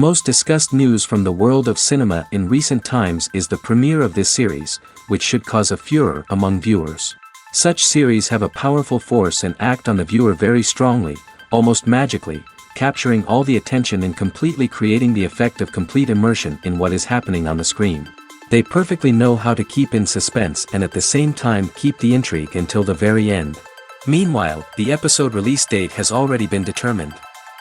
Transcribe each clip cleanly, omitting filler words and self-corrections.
most discussed news from the world of cinema in recent times is the premiere of this series, which should cause a furor among viewers. Such series have a powerful force and act on the viewer very strongly, almost magically, capturing all the attention and completely creating the effect of complete immersion in what is happening on the screen. They perfectly know how to keep in suspense and at the same time keep the intrigue until the very end. Meanwhile, the episode release date has already been determined.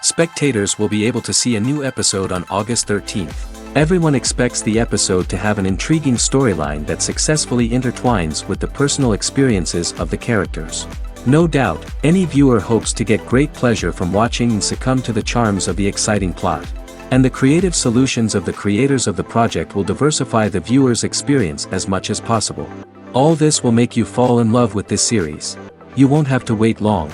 Spectators will be able to see a new episode on August 13th. Everyone expects the episode to have an intriguing storyline that successfully intertwines with the personal experiences of the characters. No doubt, any viewer hopes to get great pleasure from watching and succumb to the charms of the exciting plot. And the creative solutions of the creators of the project will diversify the viewer's experience as much as possible. All this will make you fall in love with this series. You won't have to wait long.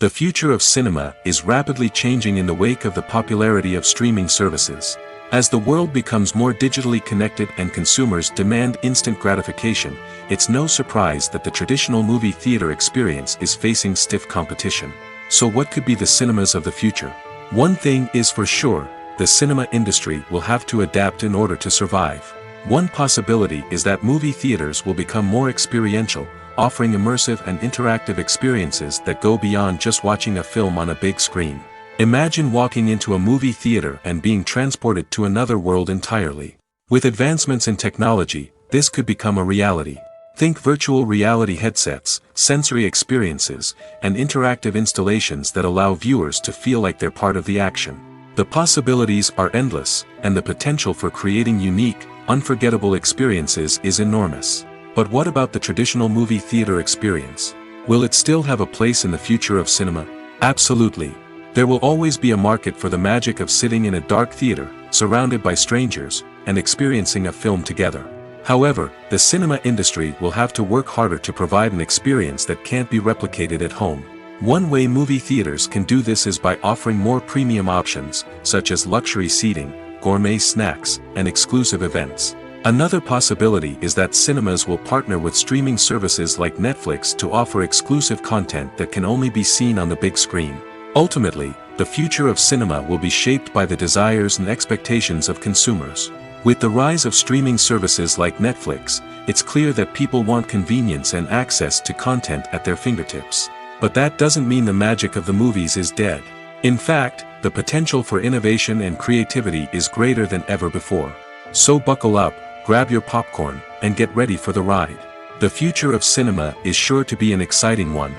The future of cinema is rapidly changing in the wake of the popularity of streaming services. As the world becomes more digitally connected and consumers demand instant gratification, it's no surprise that the traditional movie theater experience is facing stiff competition. So what could be the cinemas of the future? One thing is for sure, the cinema industry will have to adapt in order to survive. One possibility is that movie theaters will become more experiential, offering immersive and interactive experiences that go beyond just watching a film on a big screen. Imagine walking into a movie theater and being transported to another world entirely. With advancements in technology, this could become a reality. Think virtual reality headsets, sensory experiences, and interactive installations that allow viewers to feel like they're part of the action. The possibilities are endless, and the potential for creating unique, unforgettable experiences is enormous. But what about the traditional movie theater experience? Will it still have a place in the future of cinema? Absolutely. There will always be a market for the magic of sitting in a dark theater, surrounded by strangers, and experiencing a film together. However, the cinema industry will have to work harder to provide an experience that can't be replicated at home. One way movie theaters can do this is by offering more premium options, such as luxury seating, gourmet snacks, and exclusive events. Another possibility is that cinemas will partner with streaming services like Netflix to offer exclusive content that can only be seen on the big screen. Ultimately, the future of cinema will be shaped by the desires and expectations of consumers. With the rise of streaming services like Netflix, it's clear that people want convenience and access to content at their fingertips. But that doesn't mean the magic of the movies is dead. In fact, the potential for innovation and creativity is greater than ever before. So buckle up, grab your popcorn, and get ready for the ride. The future of cinema is sure to be an exciting one.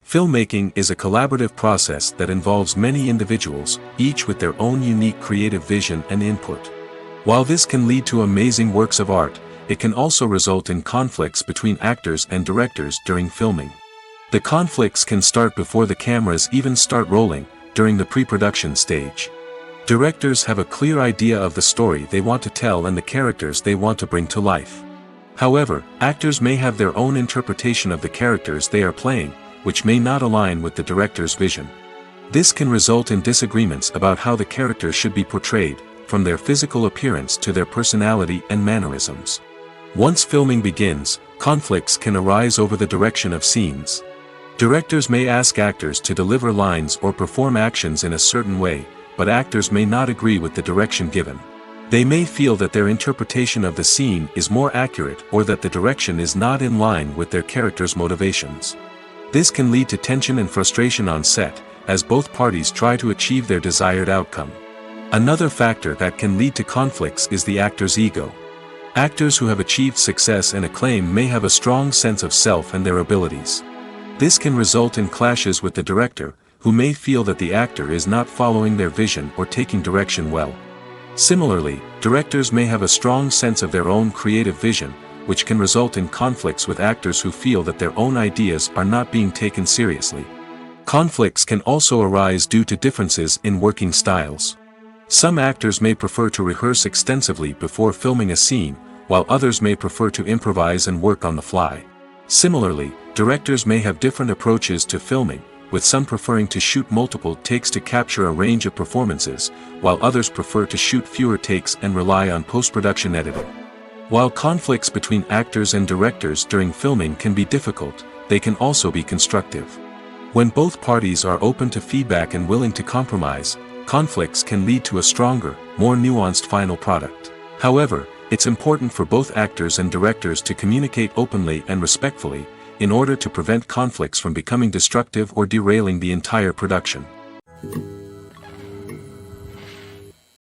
Filmmaking is a collaborative process that involves many individuals, each with their own unique creative vision and input. While this can lead to amazing works of art, it can also result in conflicts between actors and directors during filming. The conflicts can start before the cameras even start rolling, during the pre-production stage. Directors have a clear idea of the story they want to tell and the characters they want to bring to life. However, actors may have their own interpretation of the characters they are playing, which may not align with the director's vision. This can result in disagreements about how the characters should be portrayed, from their physical appearance to their personality and mannerisms. Once filming begins, conflicts can arise over the direction of scenes. Directors may ask actors to deliver lines or perform actions in a certain way, but actors may not agree with the direction given. They may feel that their interpretation of the scene is more accurate or that the direction is not in line with their character's motivations. This can lead to tension and frustration on set, as both parties try to achieve their desired outcome. Another factor that can lead to conflicts is the actor's ego. Actors who have achieved success and acclaim may have a strong sense of self and their abilities. This can result in clashes with the director, who may feel that the actor is not following their vision or taking direction well. Similarly, directors may have a strong sense of their own creative vision, which can result in conflicts with actors who feel that their own ideas are not being taken seriously. Conflicts can also arise due to differences in working styles. Some actors may prefer to rehearse extensively before filming a scene, while others may prefer to improvise and work on the fly. Similarly, directors may have different approaches to filming, with some preferring to shoot multiple takes to capture a range of performances, while others prefer to shoot fewer takes and rely on post-production editing. While conflicts between actors and directors during filming can be difficult, they can also be constructive. When both parties are open to feedback and willing to compromise, conflicts can lead to a stronger, more nuanced final product. However, it's important for both actors and directors to communicate openly and respectfully, in order to prevent conflicts from becoming destructive or derailing the entire production.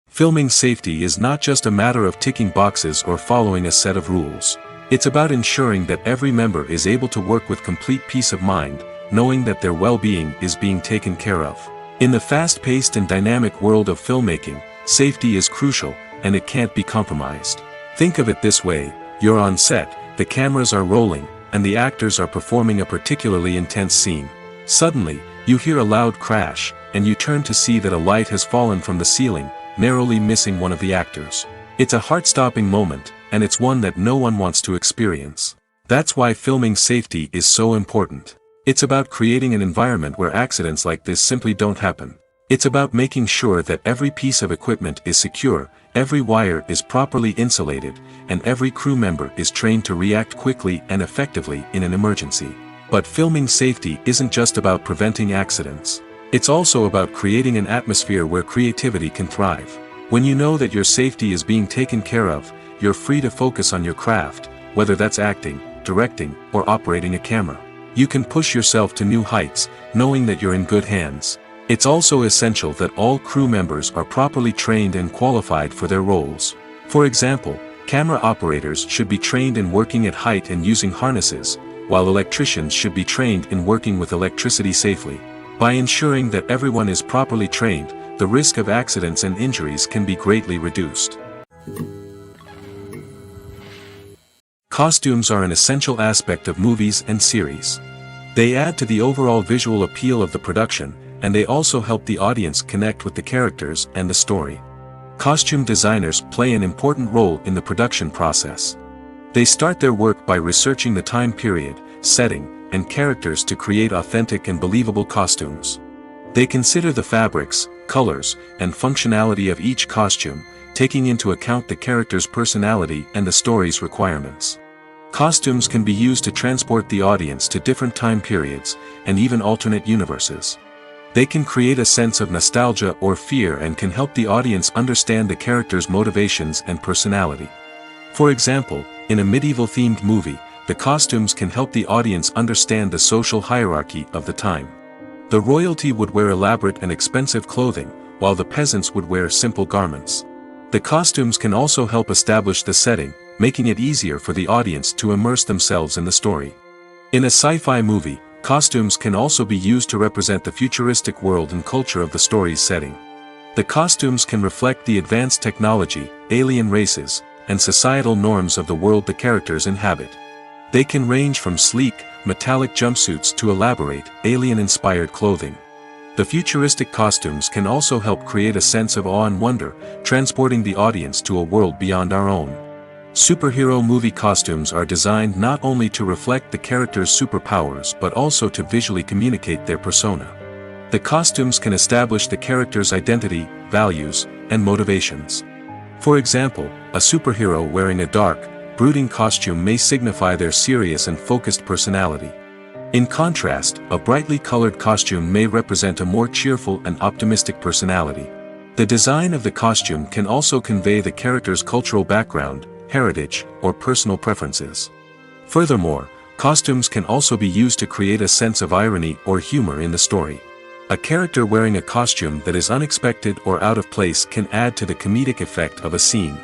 Filming safety is not just a matter of ticking boxes or following a set of rules. It's about ensuring that every member is able to work with complete peace of mind, knowing that their well-being is being taken care of. In the fast-paced and dynamic world of filmmaking, safety is crucial, and it can't be compromised. Think of it this way: you're on set, the cameras are rolling, and the actors are performing a particularly intense scene. Suddenly, you hear a loud crash, and you turn to see that a light has fallen from the ceiling, narrowly missing one of the actors. It's a heart-stopping moment, and it's one that no one wants to experience. That's why filming safety is so important. It's about creating an environment where accidents like this simply don't happen. It's about making sure that every piece of equipment is secure, every wire is properly insulated, and every crew member is trained to react quickly and effectively in an emergency. But filming safety isn't just about preventing accidents. It's also about creating an atmosphere where creativity can thrive. When you know that your safety is being taken care of, you're free to focus on your craft, whether that's acting, directing, or operating a camera. You can push yourself to new heights, knowing that you're in good hands. It's also essential that all crew members are properly trained and qualified for their roles. For example, camera operators should be trained in working at height and using harnesses, while electricians should be trained in working with electricity safely. By ensuring that everyone is properly trained, the risk of accidents and injuries can be greatly reduced. Costumes are an essential aspect of movies and series. They add to the overall visual appeal of the production, and they also help the audience connect with the characters and the story. Costume designers play an important role in the production process. They start their work by researching the time period, setting, and characters to create authentic and believable costumes. They consider the fabrics, colors, and functionality of each costume, taking into account the character's personality and the story's requirements. Costumes can be used to transport the audience to different time periods, and even alternate universes. They can create a sense of nostalgia or fear and can help the audience understand the character's motivations and personality. For example, in a medieval-themed movie, the costumes can help the audience understand the social hierarchy of the time. The royalty would wear elaborate and expensive clothing, while the peasants would wear simple garments. The costumes can also help establish the setting, making it easier for the audience to immerse themselves in the story. In a sci-fi movie, costumes can also be used to represent the futuristic world and culture of the story's setting. The costumes can reflect the advanced technology, alien races, and societal norms of the world the characters inhabit. They can range from sleek, metallic jumpsuits to elaborate, alien-inspired clothing. The futuristic costumes can also help create a sense of awe and wonder, transporting the audience to a world beyond our own. Superhero movie costumes are designed not only to reflect the character's superpowers but also to visually communicate their persona. The costumes can establish the character's identity, values, and motivations. For example, a superhero wearing a dark, brooding costume may signify their serious and focused personality. In contrast, a brightly colored costume may represent a more cheerful and optimistic personality. The design of the costume can also convey the character's cultural background, heritage, or personal preferences. Furthermore, costumes can also be used to create a sense of irony or humor in the story. A character wearing a costume that is unexpected or out of place can add to the comedic effect of a scene.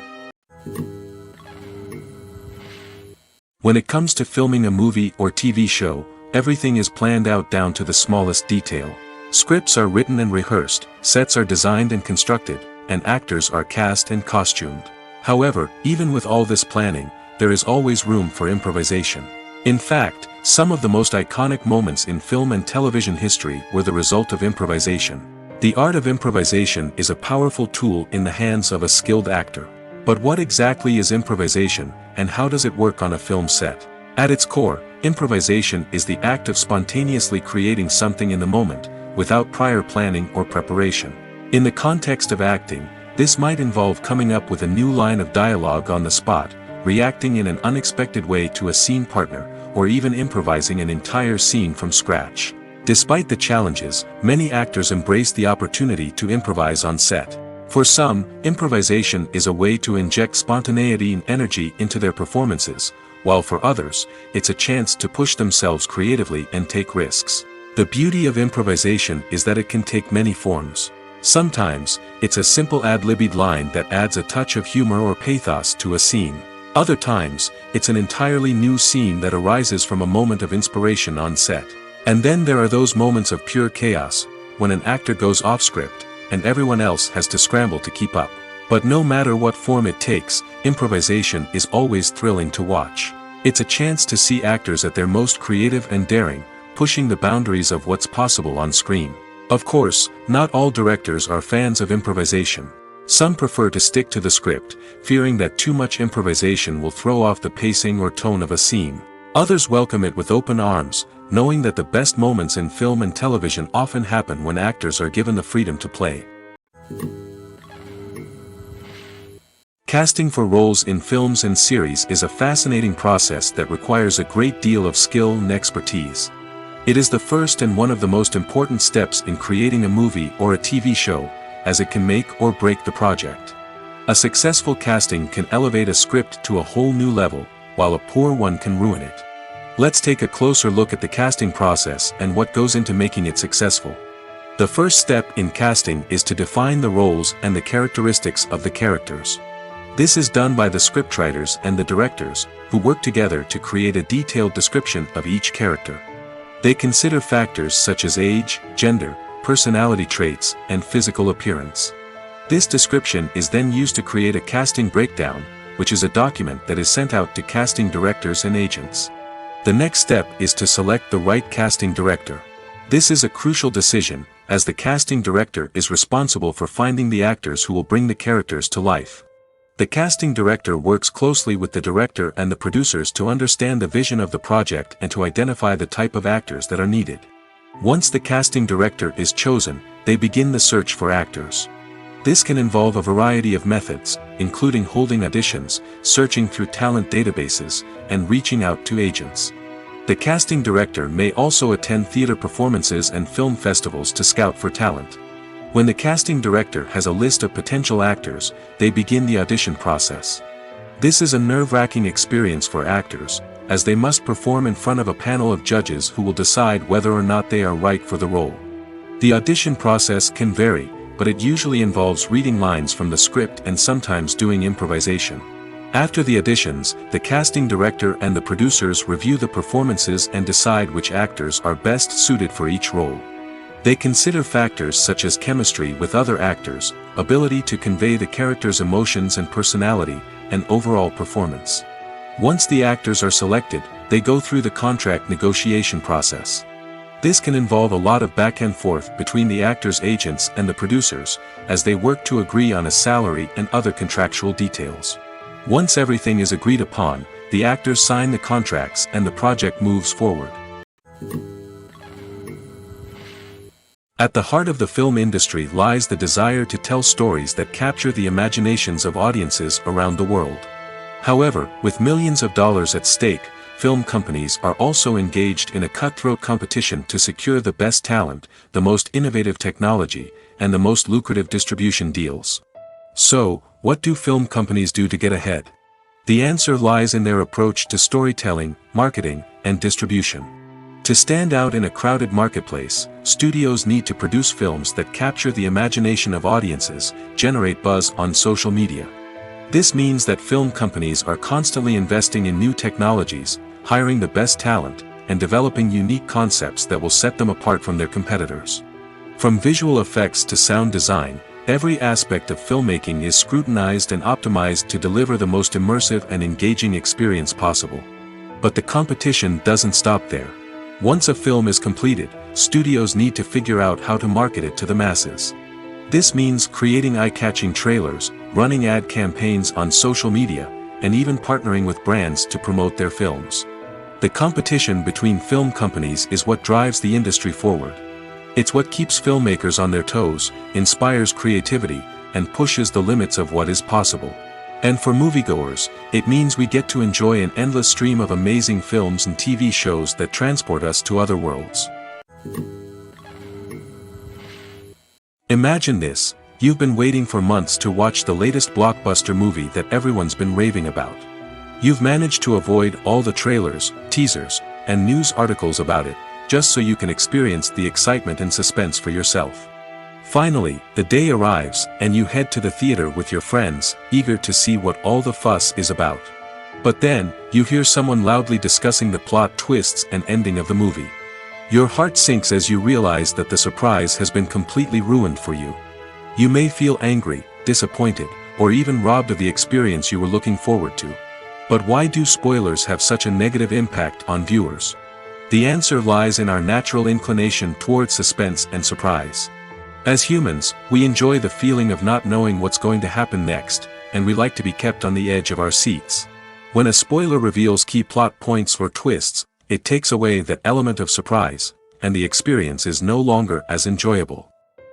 When it comes to filming a movie or TV show, everything is planned out down to the smallest detail. Scripts are written and rehearsed, sets are designed and constructed, and actors are cast and costumed. However, even with all this planning, there is always room for improvisation. In fact, some of the most iconic moments in film and television history were the result of improvisation. The art of improvisation is a powerful tool in the hands of a skilled actor. But what exactly is improvisation, and how does it work on a film set? At its core, improvisation is the act of spontaneously creating something in the moment, without prior planning or preparation. In the context of acting, this might involve coming up with a new line of dialogue on the spot, reacting in an unexpected way to a scene partner, or even improvising an entire scene from scratch. Despite the challenges, many actors embrace the opportunity to improvise on set. For some, improvisation is a way to inject spontaneity and energy into their performances, while for others, it's a chance to push themselves creatively and take risks. The beauty of improvisation is that it can take many forms. Sometimes, it's a simple ad-libbed line that adds a touch of humor or pathos to a scene. Other times, it's an entirely new scene that arises from a moment of inspiration on set. And then there are those moments of pure chaos, when an actor goes off script, and everyone else has to scramble to keep up. But no matter what form it takes, improvisation is always thrilling to watch. It's a chance to see actors at their most creative and daring, pushing the boundaries of what's possible on screen. Of course, not all directors are fans of improvisation. Some prefer to stick to the script, fearing that too much improvisation will throw off the pacing or tone of a scene. Others welcome it with open arms, knowing that the best moments in film and television often happen when actors are given the freedom to play. Casting for roles in films and series is a fascinating process that requires a great deal of skill and expertise. It is the first and one of the most important steps in creating a movie or a TV show, as it can make or break the project. A successful casting can elevate a script to a whole new level, while a poor one can ruin it. Let's take a closer look at the casting process and what goes into making it successful. The first step in casting is to define the roles and the characteristics of the characters. This is done by the scriptwriters and the directors, who work together to create a detailed description of each character. They consider factors such as age, gender, personality traits, and physical appearance. This description is then used to create a casting breakdown, which is a document that is sent out to casting directors and agents. The next step is to select the right casting director. This is a crucial decision, as the casting director is responsible for finding the actors who will bring the characters to life. The casting director works closely with the director and the producers to understand the vision of the project and to identify the type of actors that are needed. Once the casting director is chosen, they begin the search for actors. This can involve a variety of methods, including holding auditions, searching through talent databases, and reaching out to agents. The casting director may also attend theater performances and film festivals to scout for talent. When the casting director has a list of potential actors, they begin the audition process. This is a nerve-wracking experience for actors, as they must perform in front of a panel of judges who will decide whether or not they are right for the role. The audition process can vary, but it usually involves reading lines from the script and sometimes doing improvisation. After the auditions, the casting director and the producers review the performances and decide which actors are best suited for each role. They consider factors such as chemistry with other actors, ability to convey the character's emotions and personality, and overall performance. Once the actors are selected, they go through the contract negotiation process. This can involve a lot of back and forth between the actors' agents and the producers, as they work to agree on a salary and other contractual details. Once everything is agreed upon, the actors sign the contracts and the project moves forward. At the heart of the film industry lies the desire to tell stories that capture the imaginations of audiences around the world. However, with millions of dollars at stake, film companies are also engaged in a cutthroat competition to secure the best talent, the most innovative technology, and the most lucrative distribution deals. So, what do film companies do to get ahead? The answer lies in their approach to storytelling, marketing, and distribution. To stand out in a crowded marketplace, studios need to produce films that capture the imagination of audiences, generate buzz on social media. This means that film companies are constantly investing in new technologies, hiring the best talent, and developing unique concepts that will set them apart from their competitors. From visual effects to sound design, every aspect of filmmaking is scrutinized and optimized to deliver the most immersive and engaging experience possible. But the competition doesn't stop there. Once a film is completed, studios need to figure out how to market it to the masses. This means creating eye-catching trailers, running ad campaigns on social media, and even partnering with brands to promote their films. The competition between film companies is what drives the industry forward. It's what keeps filmmakers on their toes, inspires creativity, and pushes the limits of what is possible. And for moviegoers, it means we get to enjoy an endless stream of amazing films and TV shows that transport us to other worlds. Imagine this, you've been waiting for months to watch the latest blockbuster movie that everyone's been raving about. You've managed to avoid all the trailers, teasers, and news articles about it, just so you can experience the excitement and suspense for yourself. Finally, the day arrives, and you head to the theater with your friends, eager to see what all the fuss is about. But then, you hear someone loudly discussing the plot twists and ending of the movie. Your heart sinks as you realize that the surprise has been completely ruined for you. You may feel angry, disappointed, or even robbed of the experience you were looking forward to. But why do spoilers have such a negative impact on viewers? The answer lies in our natural inclination towards suspense and surprise. As humans, we enjoy the feeling of not knowing what's going to happen next, and we like to be kept on the edge of our seats. When a spoiler reveals key plot points or twists, it takes away that element of surprise, and the experience is no longer as enjoyable.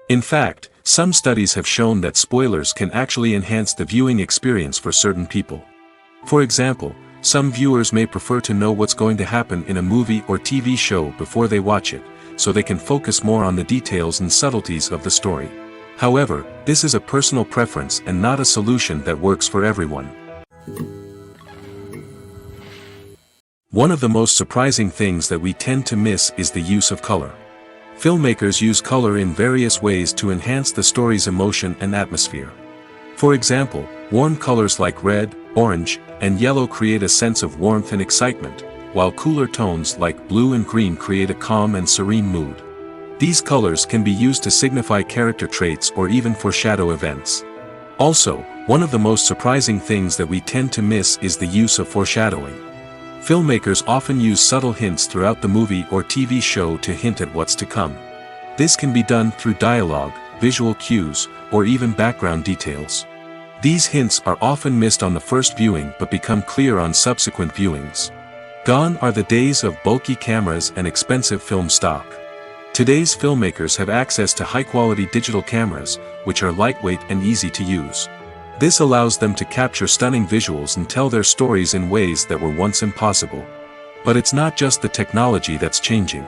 In fact, some studies have shown that spoilers can actually enhance the viewing experience for certain people. For example, some viewers may prefer to know what's going to happen in a movie or TV show before they watch it, so they can focus more on the details and subtleties of the story. However, this is a personal preference and not a solution that works for everyone. One of the most surprising things that we tend to miss is the use of color. Filmmakers use color in various ways to enhance the story's emotion and atmosphere. For example, warm colors like red, orange, and yellow create a sense of warmth and excitement, while cooler tones like blue and green create a calm and serene mood. These colors can be used to signify character traits or even foreshadow events. Also, one of the most surprising things that we tend to miss is the use of foreshadowing. Filmmakers often use subtle hints throughout the movie or TV show to hint at what's to come. This can be done through dialogue, visual cues, or even background details. These hints are often missed on the first viewing but become clear on subsequent viewings. Gone are the days of bulky cameras and expensive film stock. Today's filmmakers have access to high-quality digital cameras, which are lightweight and easy to use. This allows them to capture stunning visuals and tell their stories in ways that were once impossible. But it's not just the technology that's changing.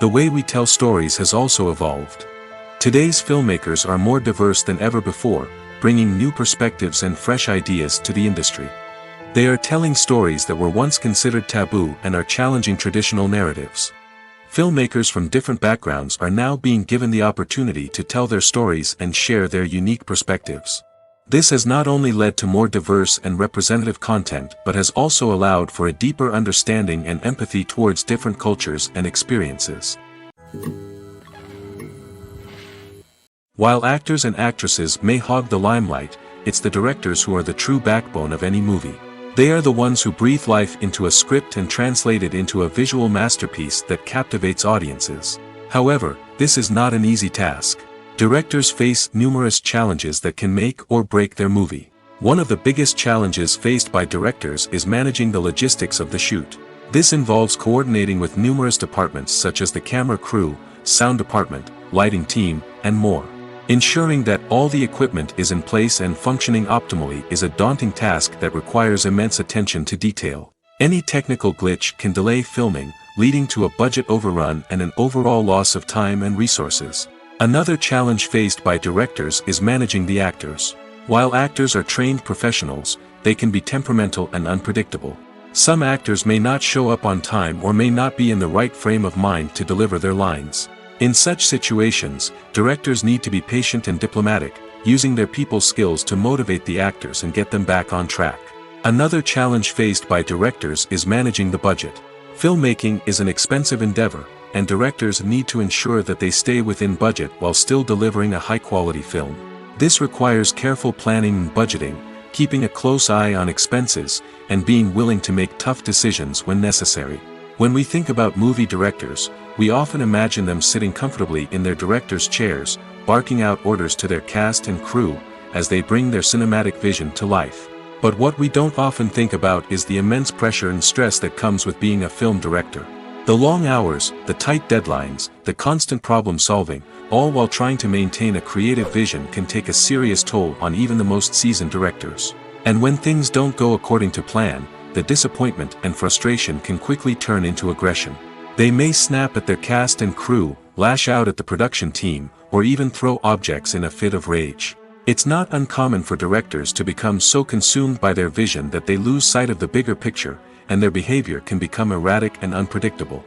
The way we tell stories has also evolved. Today's filmmakers are more diverse than ever before, bringing new perspectives and fresh ideas to the industry. They are telling stories that were once considered taboo and are challenging traditional narratives. Filmmakers from different backgrounds are now being given the opportunity to tell their stories and share their unique perspectives. This has not only led to more diverse and representative content but has also allowed for a deeper understanding and empathy towards different cultures and experiences. While actors and actresses may hog the limelight, it's the directors who are the true backbone of any movie. They are the ones who breathe life into a script and translate it into a visual masterpiece that captivates audiences. However, this is not an easy task. Directors face numerous challenges that can make or break their movie. One of the biggest challenges faced by directors is managing the logistics of the shoot. This involves coordinating with numerous departments such as the camera crew, sound department, lighting team, and more. Ensuring that all the equipment is in place and functioning optimally is a daunting task that requires immense attention to detail. Any technical glitch can delay filming, leading to a budget overrun and an overall loss of time and resources. Another challenge faced by directors is managing the actors. While actors are trained professionals, they can be temperamental and unpredictable. Some actors may not show up on time or may not be in the right frame of mind to deliver their lines. In such situations, directors need to be patient and diplomatic, using their people skills to motivate the actors and get them back on track. Another challenge faced by directors is managing the budget. Filmmaking is an expensive endeavor, and directors need to ensure that they stay within budget while still delivering a high-quality film. This requires careful planning and budgeting, keeping a close eye on expenses, and being willing to make tough decisions when necessary. When we think about movie directors, we often imagine them sitting comfortably in their director's chairs, barking out orders to their cast and crew, as they bring their cinematic vision to life. But what we don't often think about is the immense pressure and stress that comes with being a film director. The long hours, the tight deadlines, the constant problem solving, all while trying to maintain a creative vision can take a serious toll on even the most seasoned directors. And when things don't go according to plan, the disappointment and frustration can quickly turn into aggression. They may snap at their cast and crew, lash out at the production team, or even throw objects in a fit of rage. It's not uncommon for directors to become so consumed by their vision that they lose sight of the bigger picture, and their behavior can become erratic and unpredictable.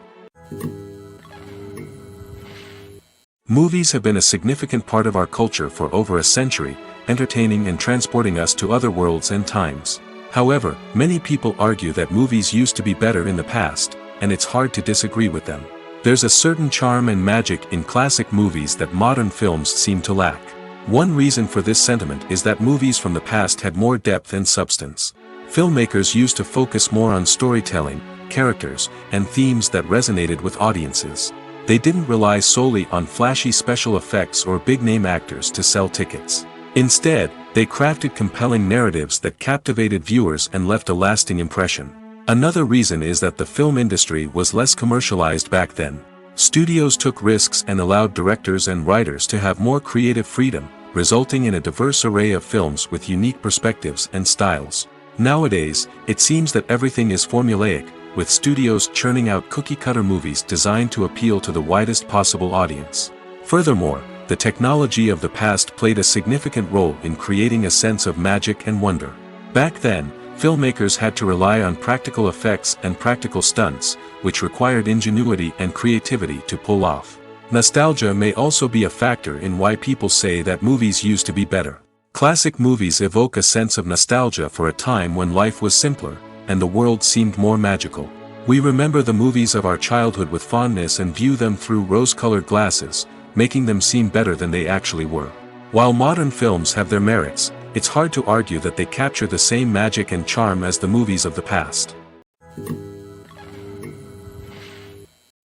Movies have been a significant part of our culture for over a century, entertaining and transporting us to other worlds and times. However, many people argue that movies used to be better in the past, and it's hard to disagree with them. There's a certain charm and magic in classic movies that modern films seem to lack. One reason for this sentiment is that movies from the past had more depth and substance. Filmmakers used to focus more on storytelling, characters, and themes that resonated with audiences. They didn't rely solely on flashy special effects or big-name actors to sell tickets. Instead, they crafted compelling narratives that captivated viewers and left a lasting impression. Another reason is that the film industry was less commercialized back then. Studios took risks and allowed directors and writers to have more creative freedom, resulting in a diverse array of films with unique perspectives and styles. Nowadays, it seems that everything is formulaic, with studios churning out cookie-cutter movies designed to appeal to the widest possible audience. Furthermore, the technology of the past played a significant role in creating a sense of magic and wonder. Back then, filmmakers had to rely on practical effects and practical stunts, which required ingenuity and creativity to pull off. Nostalgia may also be a factor in why people say that movies used to be better. Classic movies evoke a sense of nostalgia for a time when life was simpler, and the world seemed more magical. We remember the movies of our childhood with fondness and view them through rose-colored glasses, making them seem better than they actually were. While modern films have their merits, it's hard to argue that they capture the same magic and charm as the movies of the past.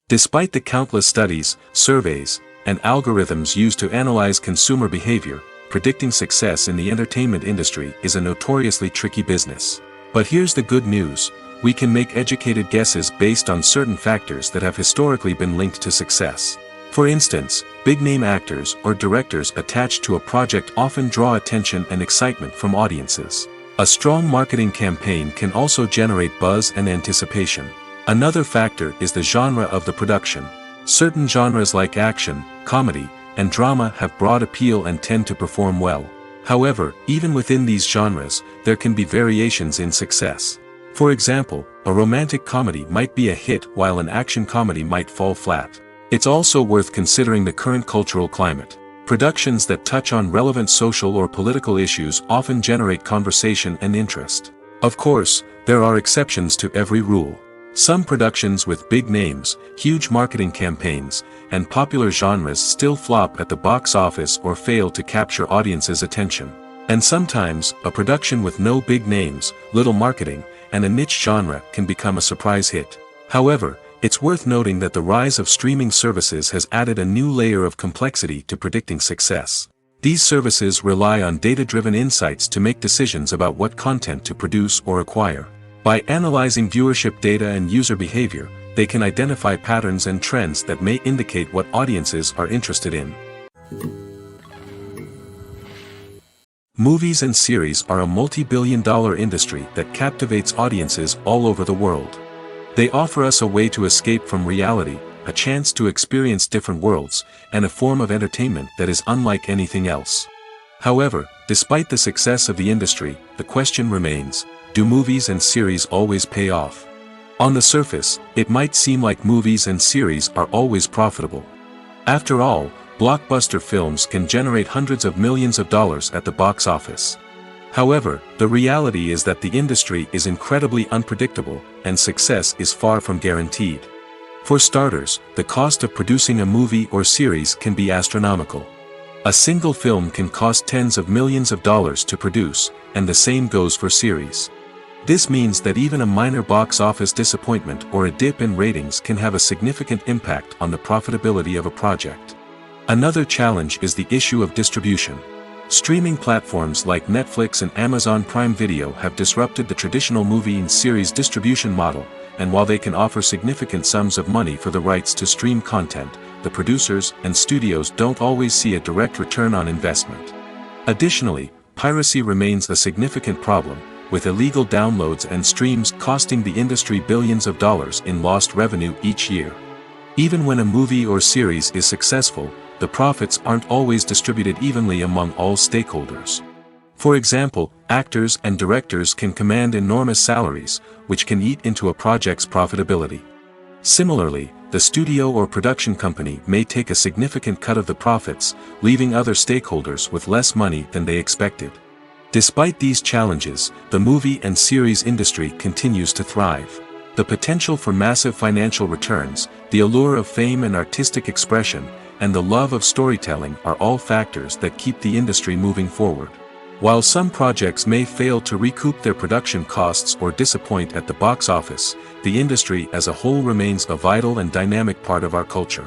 Despite the countless studies, surveys, and algorithms used to analyze consumer behavior, predicting success in the entertainment industry is a notoriously tricky business. But here's the good news: we can make educated guesses based on certain factors that have historically been linked to success. For instance, big-name actors or directors attached to a project often draw attention and excitement from audiences. A strong marketing campaign can also generate buzz and anticipation. Another factor is the genre of the production. Certain genres like action, comedy, and drama have broad appeal and tend to perform well. However, even within these genres, there can be variations in success. For example, a romantic comedy might be a hit while an action comedy might fall flat. It's also worth considering the current cultural climate. Productions that touch on relevant social or political issues often generate conversation and interest. Of course, there are exceptions to every rule. Some productions with big names, huge marketing campaigns, and popular genres still flop at the box office or fail to capture audiences' attention. And sometimes, a production with no big names, little marketing, and a niche genre can become a surprise hit. However, it's worth noting that the rise of streaming services has added a new layer of complexity to predicting success. These services rely on data-driven insights to make decisions about what content to produce or acquire. By analyzing viewership data and user behavior, they can identify patterns and trends that may indicate what audiences are interested in. Movies and series are a multi-billion-dollar industry that captivates audiences all over the world. They offer us a way to escape from reality, a chance to experience different worlds, and a form of entertainment that is unlike anything else. However, despite the success of the industry, the question remains: do movies and series always pay off? On the surface, it might seem like movies and series are always profitable. After all, blockbuster films can generate hundreds of millions of dollars at the box office. However, the reality is that the industry is incredibly unpredictable, and success is far from guaranteed. For starters, the cost of producing a movie or series can be astronomical. A single film can cost tens of millions of dollars to produce, and the same goes for series. This means that even a minor box office disappointment or a dip in ratings can have a significant impact on the profitability of a project. Another challenge is the issue of distribution. Streaming platforms like Netflix and Amazon Prime Video have disrupted the traditional movie and series distribution model, and while they can offer significant sums of money for the rights to stream content, the producers and studios don't always see a direct return on investment. Additionally, piracy remains a significant problem, with illegal downloads and streams costing the industry billions of dollars in lost revenue each year. Even when a movie or series is successful, the profits aren't always distributed evenly among all stakeholders. For example, actors and directors can command enormous salaries, which can eat into a project's profitability. Similarly, the studio or production company may take a significant cut of the profits, leaving other stakeholders with less money than they expected. Despite these challenges, the movie and series industry continues to thrive. The potential for massive financial returns, the allure of fame and artistic expression, and the love of storytelling are all factors that keep the industry moving forward. While some projects may fail to recoup their production costs or disappoint at the box office, the industry as a whole remains a vital and dynamic part of our culture.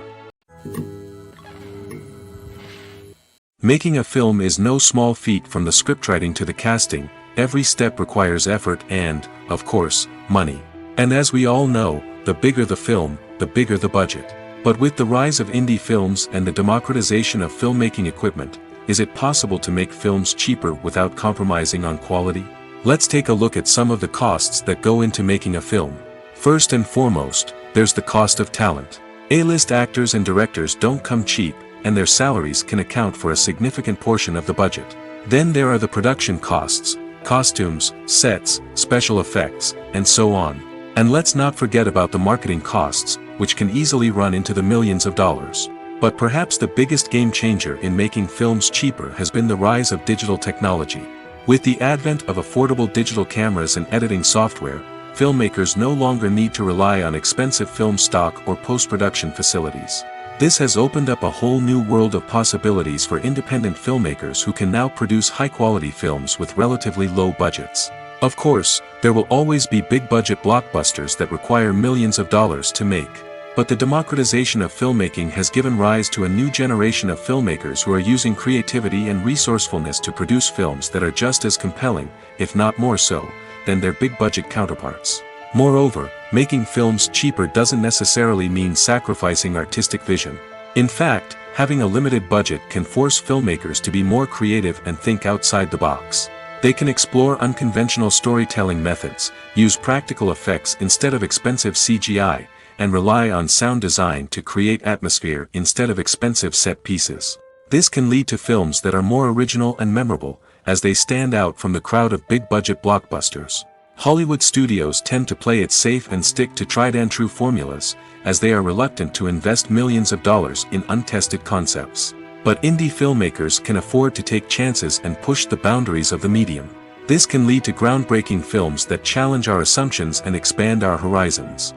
Making a film is no small feat. From the scriptwriting to the casting, every step requires effort and, of course, money. And as we all know, the bigger the film, the bigger the budget. But with the rise of indie films and the democratization of filmmaking equipment, is it possible to make films cheaper without compromising on quality? Let's take a look at some of the costs that go into making a film. First and foremost, there's the cost of talent. A-list actors and directors don't come cheap, and their salaries can account for a significant portion of the budget. Then there are the production costs, costumes, sets, special effects, and so on. And let's not forget about the marketing costs, which can easily run into the millions of dollars. But perhaps the biggest game changer in making films cheaper has been the rise of digital technology. With the advent of affordable digital cameras and editing software, filmmakers no longer need to rely on expensive film stock or post-production facilities. This has opened up a whole new world of possibilities for independent filmmakers who can now produce high-quality films with relatively low budgets. Of course, there will always be big-budget blockbusters that require millions of dollars to make. But the democratization of filmmaking has given rise to a new generation of filmmakers who are using creativity and resourcefulness to produce films that are just as compelling, if not more so, than their big-budget counterparts. Moreover, making films cheaper doesn't necessarily mean sacrificing artistic vision. In fact, having a limited budget can force filmmakers to be more creative and think outside the box. They can explore unconventional storytelling methods, use practical effects instead of expensive CGI, and rely on sound design to create atmosphere instead of expensive set pieces. This can lead to films that are more original and memorable, as they stand out from the crowd of big-budget blockbusters. Hollywood studios tend to play it safe and stick to tried-and-true formulas, as they are reluctant to invest millions of dollars in untested concepts. But indie filmmakers can afford to take chances and push the boundaries of the medium. This can lead to groundbreaking films that challenge our assumptions and expand our horizons.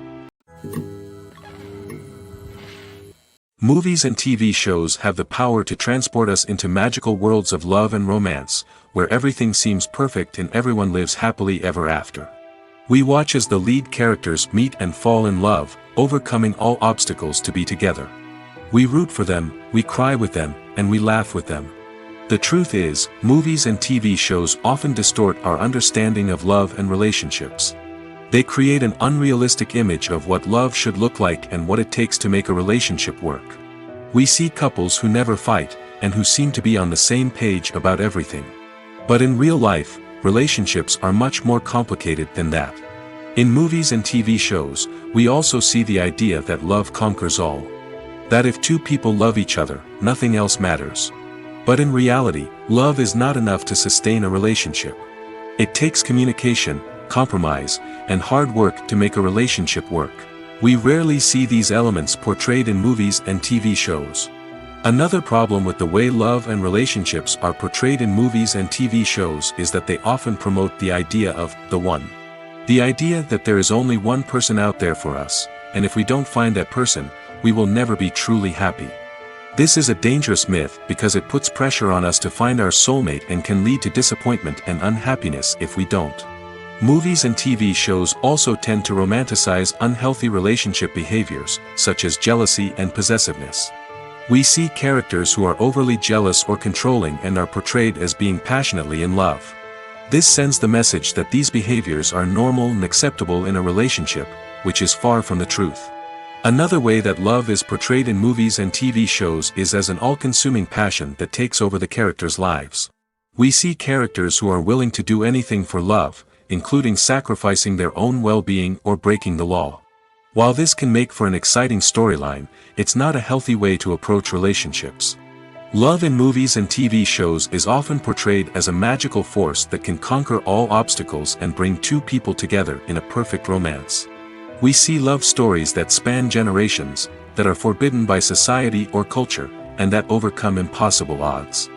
Movies and TV shows have the power to transport us into magical worlds of love and romance, where everything seems perfect and everyone lives happily ever after. We watch as the lead characters meet and fall in love, overcoming all obstacles to be together. We root for them, we cry with them, and we laugh with them. The truth is, movies and TV shows often distort our understanding of love and relationships. They create an unrealistic image of what love should look like and what it takes to make a relationship work. We see couples who never fight, and who seem to be on the same page about everything. But in real life, relationships are much more complicated than that. In movies and TV shows, we also see the idea that love conquers all. That if two people love each other, nothing else matters. But in reality, love is not enough to sustain a relationship. It takes communication, compromise, and hard work to make a relationship work. We rarely see these elements portrayed in movies and TV shows. Another problem with the way love and relationships are portrayed in movies and TV shows is that they often promote the idea of the one. The idea that there is only one person out there for us, and if we don't find that person, we will never be truly happy. This is a dangerous myth because it puts pressure on us to find our soulmate and can lead to disappointment and unhappiness if we don't. Movies and TV shows also tend to romanticize unhealthy relationship behaviors, such as jealousy and possessiveness. We see characters who are overly jealous or controlling and are portrayed as being passionately in love. This sends the message that these behaviors are normal and acceptable in a relationship, which is far from the truth. Another way that love is portrayed in movies and TV shows is as an all-consuming passion that takes over the characters' lives. We see characters who are willing to do anything for love, including sacrificing their own well-being or breaking the law. While this can make for an exciting storyline, it's not a healthy way to approach relationships. Love in movies and TV shows is often portrayed as a magical force that can conquer all obstacles and bring two people together in a perfect romance. We see love stories that span generations, that are forbidden by society or culture, and that overcome impossible odds.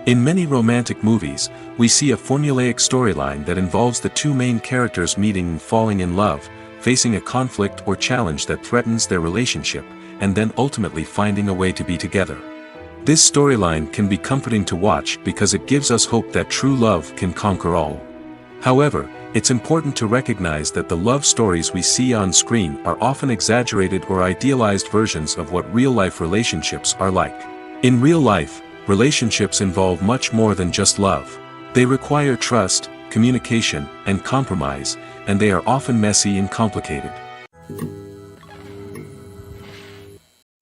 In many romantic movies, we see a formulaic storyline that involves the two main characters meeting and falling in love, facing a conflict or challenge that threatens their relationship, and then ultimately finding a way to be together. This storyline can be comforting to watch because it gives us hope that true love can conquer all. However, it's important to recognize that the love stories we see on screen are often exaggerated or idealized versions of what real-life relationships are like. In real life, relationships involve much more than just love. They require trust, communication, and compromise, and they are often messy and complicated.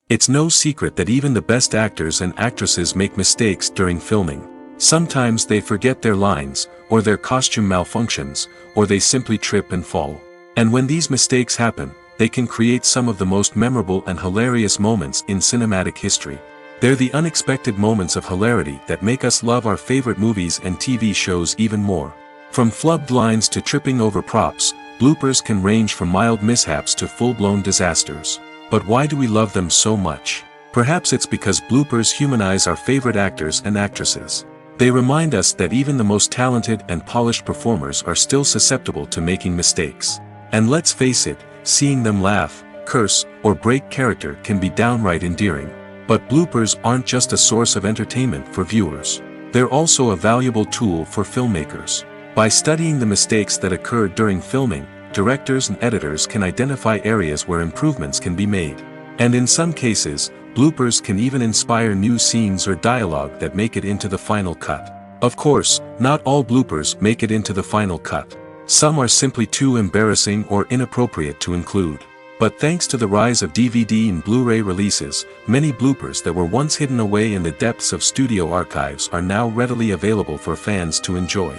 It's no secret that even the best actors and actresses make mistakes during filming. Sometimes they forget their lines, or their costume malfunctions, or they simply trip and fall. And when these mistakes happen, they can create some of the most memorable and hilarious moments in cinematic history. They're the unexpected moments of hilarity that make us love our favorite movies and TV shows even more. From flubbed lines to tripping over props, bloopers can range from mild mishaps to full-blown disasters. But why do we love them so much? Perhaps it's because bloopers humanize our favorite actors and actresses. They remind us that even the most talented and polished performers are still susceptible to making mistakes. And let's face it, seeing them laugh, curse, or break character can be downright endearing. But bloopers aren't just a source of entertainment for viewers. They're also a valuable tool for filmmakers. By studying the mistakes that occurred during filming, directors and editors can identify areas where improvements can be made. And in some cases, bloopers can even inspire new scenes or dialogue that make it into the final cut. Of course, not all bloopers make it into the final cut. Some are simply too embarrassing or inappropriate to include. But thanks to the rise of DVD and Blu-ray releases, many bloopers that were once hidden away in the depths of studio archives are now readily available for fans to enjoy.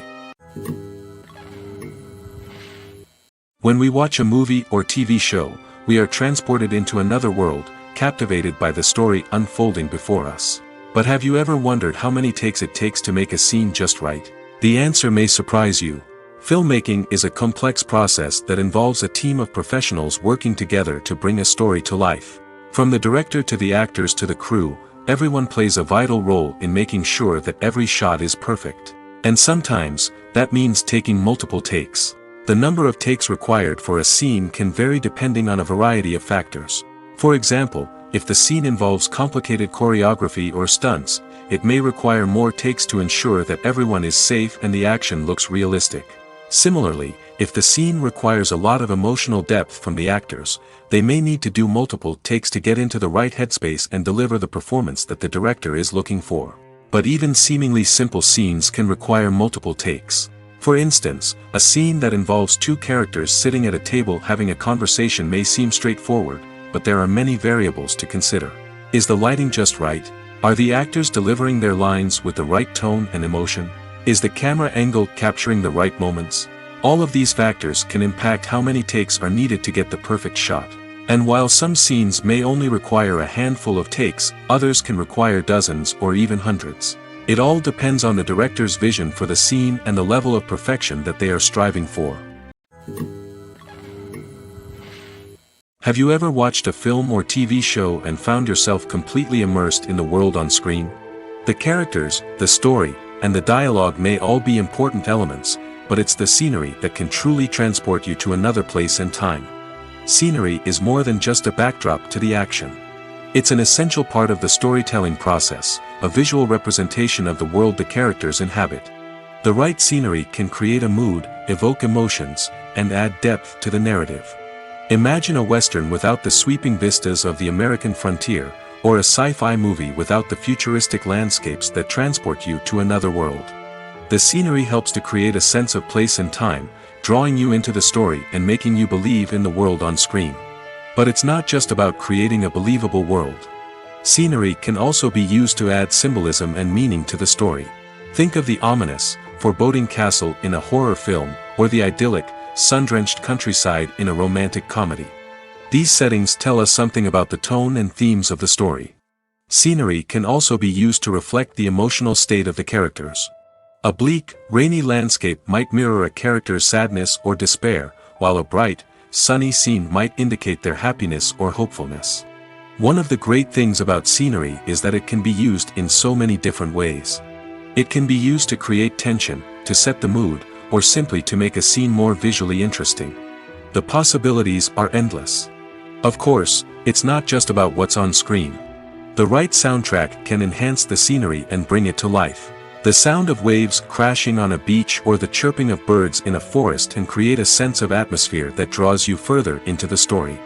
When we watch a movie or TV show, we are transported into another world, captivated by the story unfolding before us. But have you ever wondered how many takes it takes to make a scene just right? The answer may surprise you. Filmmaking is a complex process that involves a team of professionals working together to bring a story to life. From the director to the actors to the crew, everyone plays a vital role in making sure that every shot is perfect. And sometimes, that means taking multiple takes. The number of takes required for a scene can vary depending on a variety of factors. For example, if the scene involves complicated choreography or stunts, it may require more takes to ensure that everyone is safe and the action looks realistic. Similarly, if the scene requires a lot of emotional depth from the actors, they may need to do multiple takes to get into the right headspace and deliver the performance that the director is looking for. But even seemingly simple scenes can require multiple takes. For instance, a scene that involves two characters sitting at a table having a conversation may seem straightforward, but there are many variables to consider. Is the lighting just right? Are the actors delivering their lines with the right tone and emotion? Is the camera angle capturing the right moments? All of these factors can impact how many takes are needed to get the perfect shot. And while some scenes may only require a handful of takes, others can require dozens or even hundreds. It all depends on the director's vision for the scene and the level of perfection that they are striving for. Have you ever watched a film or TV show and found yourself completely immersed in the world on screen? The characters, the story, and the dialogue may all be important elements, but it's the scenery that can truly transport you to another place and time. Scenery is more than just a backdrop to the action. It's an essential part of the storytelling process, a visual representation of the world the characters inhabit. The right scenery can create a mood, evoke emotions, and add depth to the narrative. Imagine a western without the sweeping vistas of the American frontier, or a sci-fi movie without the futuristic landscapes that transport you to another world. The scenery helps to create a sense of place and time, drawing you into the story and making you believe in the world on screen. But it's not just about creating a believable world. Scenery can also be used to add symbolism and meaning to the story. Think of the ominous, foreboding castle in a horror film, or the idyllic, sun-drenched countryside in a romantic comedy. These settings tell us something about the tone and themes of the story. Scenery can also be used to reflect the emotional state of the characters. A bleak, rainy landscape might mirror a character's sadness or despair, while a bright, sunny scene might indicate their happiness or hopefulness. One of the great things about scenery is that it can be used in so many different ways. It can be used to create tension, to set the mood, or simply to make a scene more visually interesting. The possibilities are endless. Of course, it's not just about what's on screen. The right soundtrack can enhance the scenery and bring it to life. The sound of waves crashing on a beach or the chirping of birds in a forest can create a sense of atmosphere that draws you further into the story.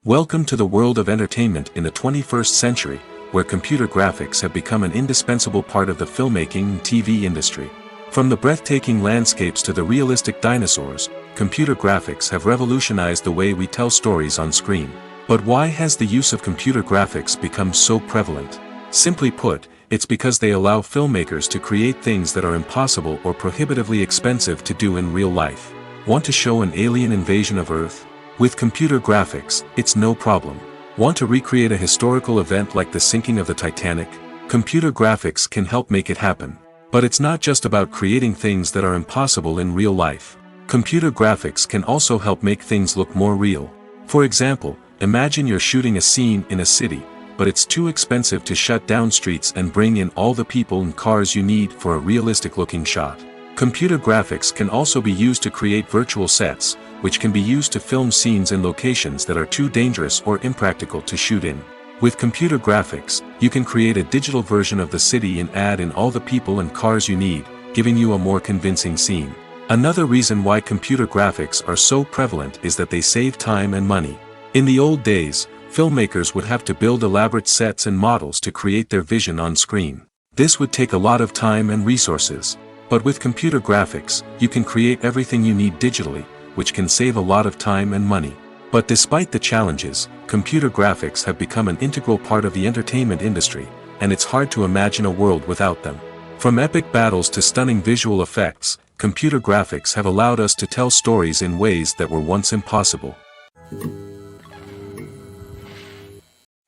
Welcome to the world of entertainment in the 21st century, where computer graphics have become an indispensable part of the filmmaking and TV industry. From the breathtaking landscapes to the realistic dinosaurs, computer graphics have revolutionized the way we tell stories on screen. But why has the use of computer graphics become so prevalent? Simply put, it's because they allow filmmakers to create things that are impossible or prohibitively expensive to do in real life. Want to show an alien invasion of Earth? With computer graphics, it's no problem. Want to recreate a historical event like the sinking of the Titanic? Computer graphics can help make it happen. But it's not just about creating things that are impossible in real life. Computer graphics can also help make things look more real. For example, imagine you're shooting a scene in a city, but it's too expensive to shut down streets and bring in all the people and cars you need for a realistic-looking shot. Computer graphics can also be used to create virtual sets, which can be used to film scenes in locations that are too dangerous or impractical to shoot in. With computer graphics, you can create a digital version of the city and add in all the people and cars you need, giving you a more convincing scene. Another reason why computer graphics are so prevalent is that they save time and money. In the old days, filmmakers would have to build elaborate sets and models to create their vision on screen. This would take a lot of time and resources. But with computer graphics, you can create everything you need digitally, which can save a lot of time and money. But despite the challenges, computer graphics have become an integral part of the entertainment industry, and it's hard to imagine a world without them. From epic battles to stunning visual effects, computer graphics have allowed us to tell stories in ways that were once impossible.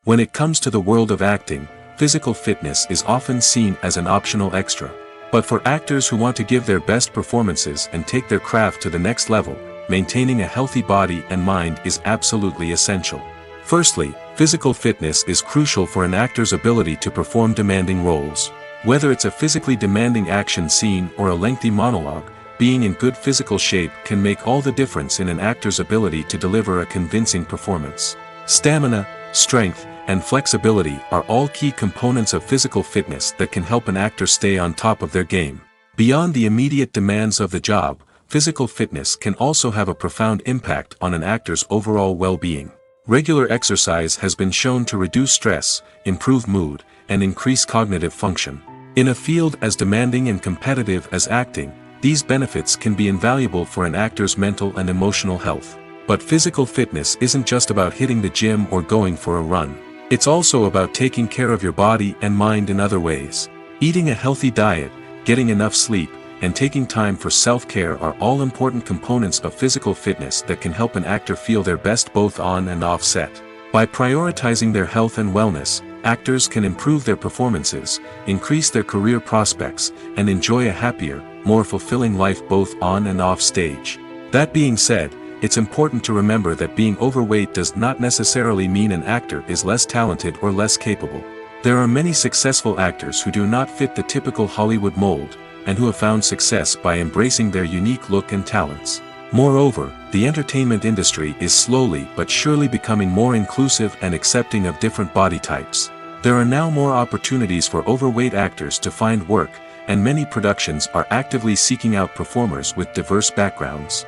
When it comes to the world of acting, physical fitness is often seen as an optional extra. But for actors who want to give their best performances and take their craft to the next level, maintaining a healthy body and mind is absolutely essential. Firstly, physical fitness is crucial for an actor's ability to perform demanding roles. Whether it's a physically demanding action scene or a lengthy monologue, being in good physical shape can make all the difference in an actor's ability to deliver a convincing performance. Stamina, strength, and flexibility are all key components of physical fitness that can help an actor stay on top of their game. Beyond the immediate demands of the job, physical fitness can also have a profound impact on an actor's overall well-being. Regular exercise has been shown to reduce stress, improve mood, and increase cognitive function. In a field as demanding and competitive as acting, these benefits can be invaluable for an actor's mental and emotional health. But physical fitness isn't just about hitting the gym or going for a run. It's also about taking care of your body and mind in other ways. Eating a healthy diet, getting enough sleep, and taking time for self-care are all important components of physical fitness that can help an actor feel their best both on and off set. By prioritizing their health and wellness, actors can improve their performances, increase their career prospects, and enjoy a happier, more fulfilling life both on and off stage. That being said, it's important to remember that being overweight does not necessarily mean an actor is less talented or less capable. There are many successful actors who do not fit the typical Hollywood mold, and who have found success by embracing their unique look and talents. Moreover, the entertainment industry is slowly but surely becoming more inclusive and accepting of different body types. There are now more opportunities for overweight actors to find work, and many productions are actively seeking out performers with diverse backgrounds.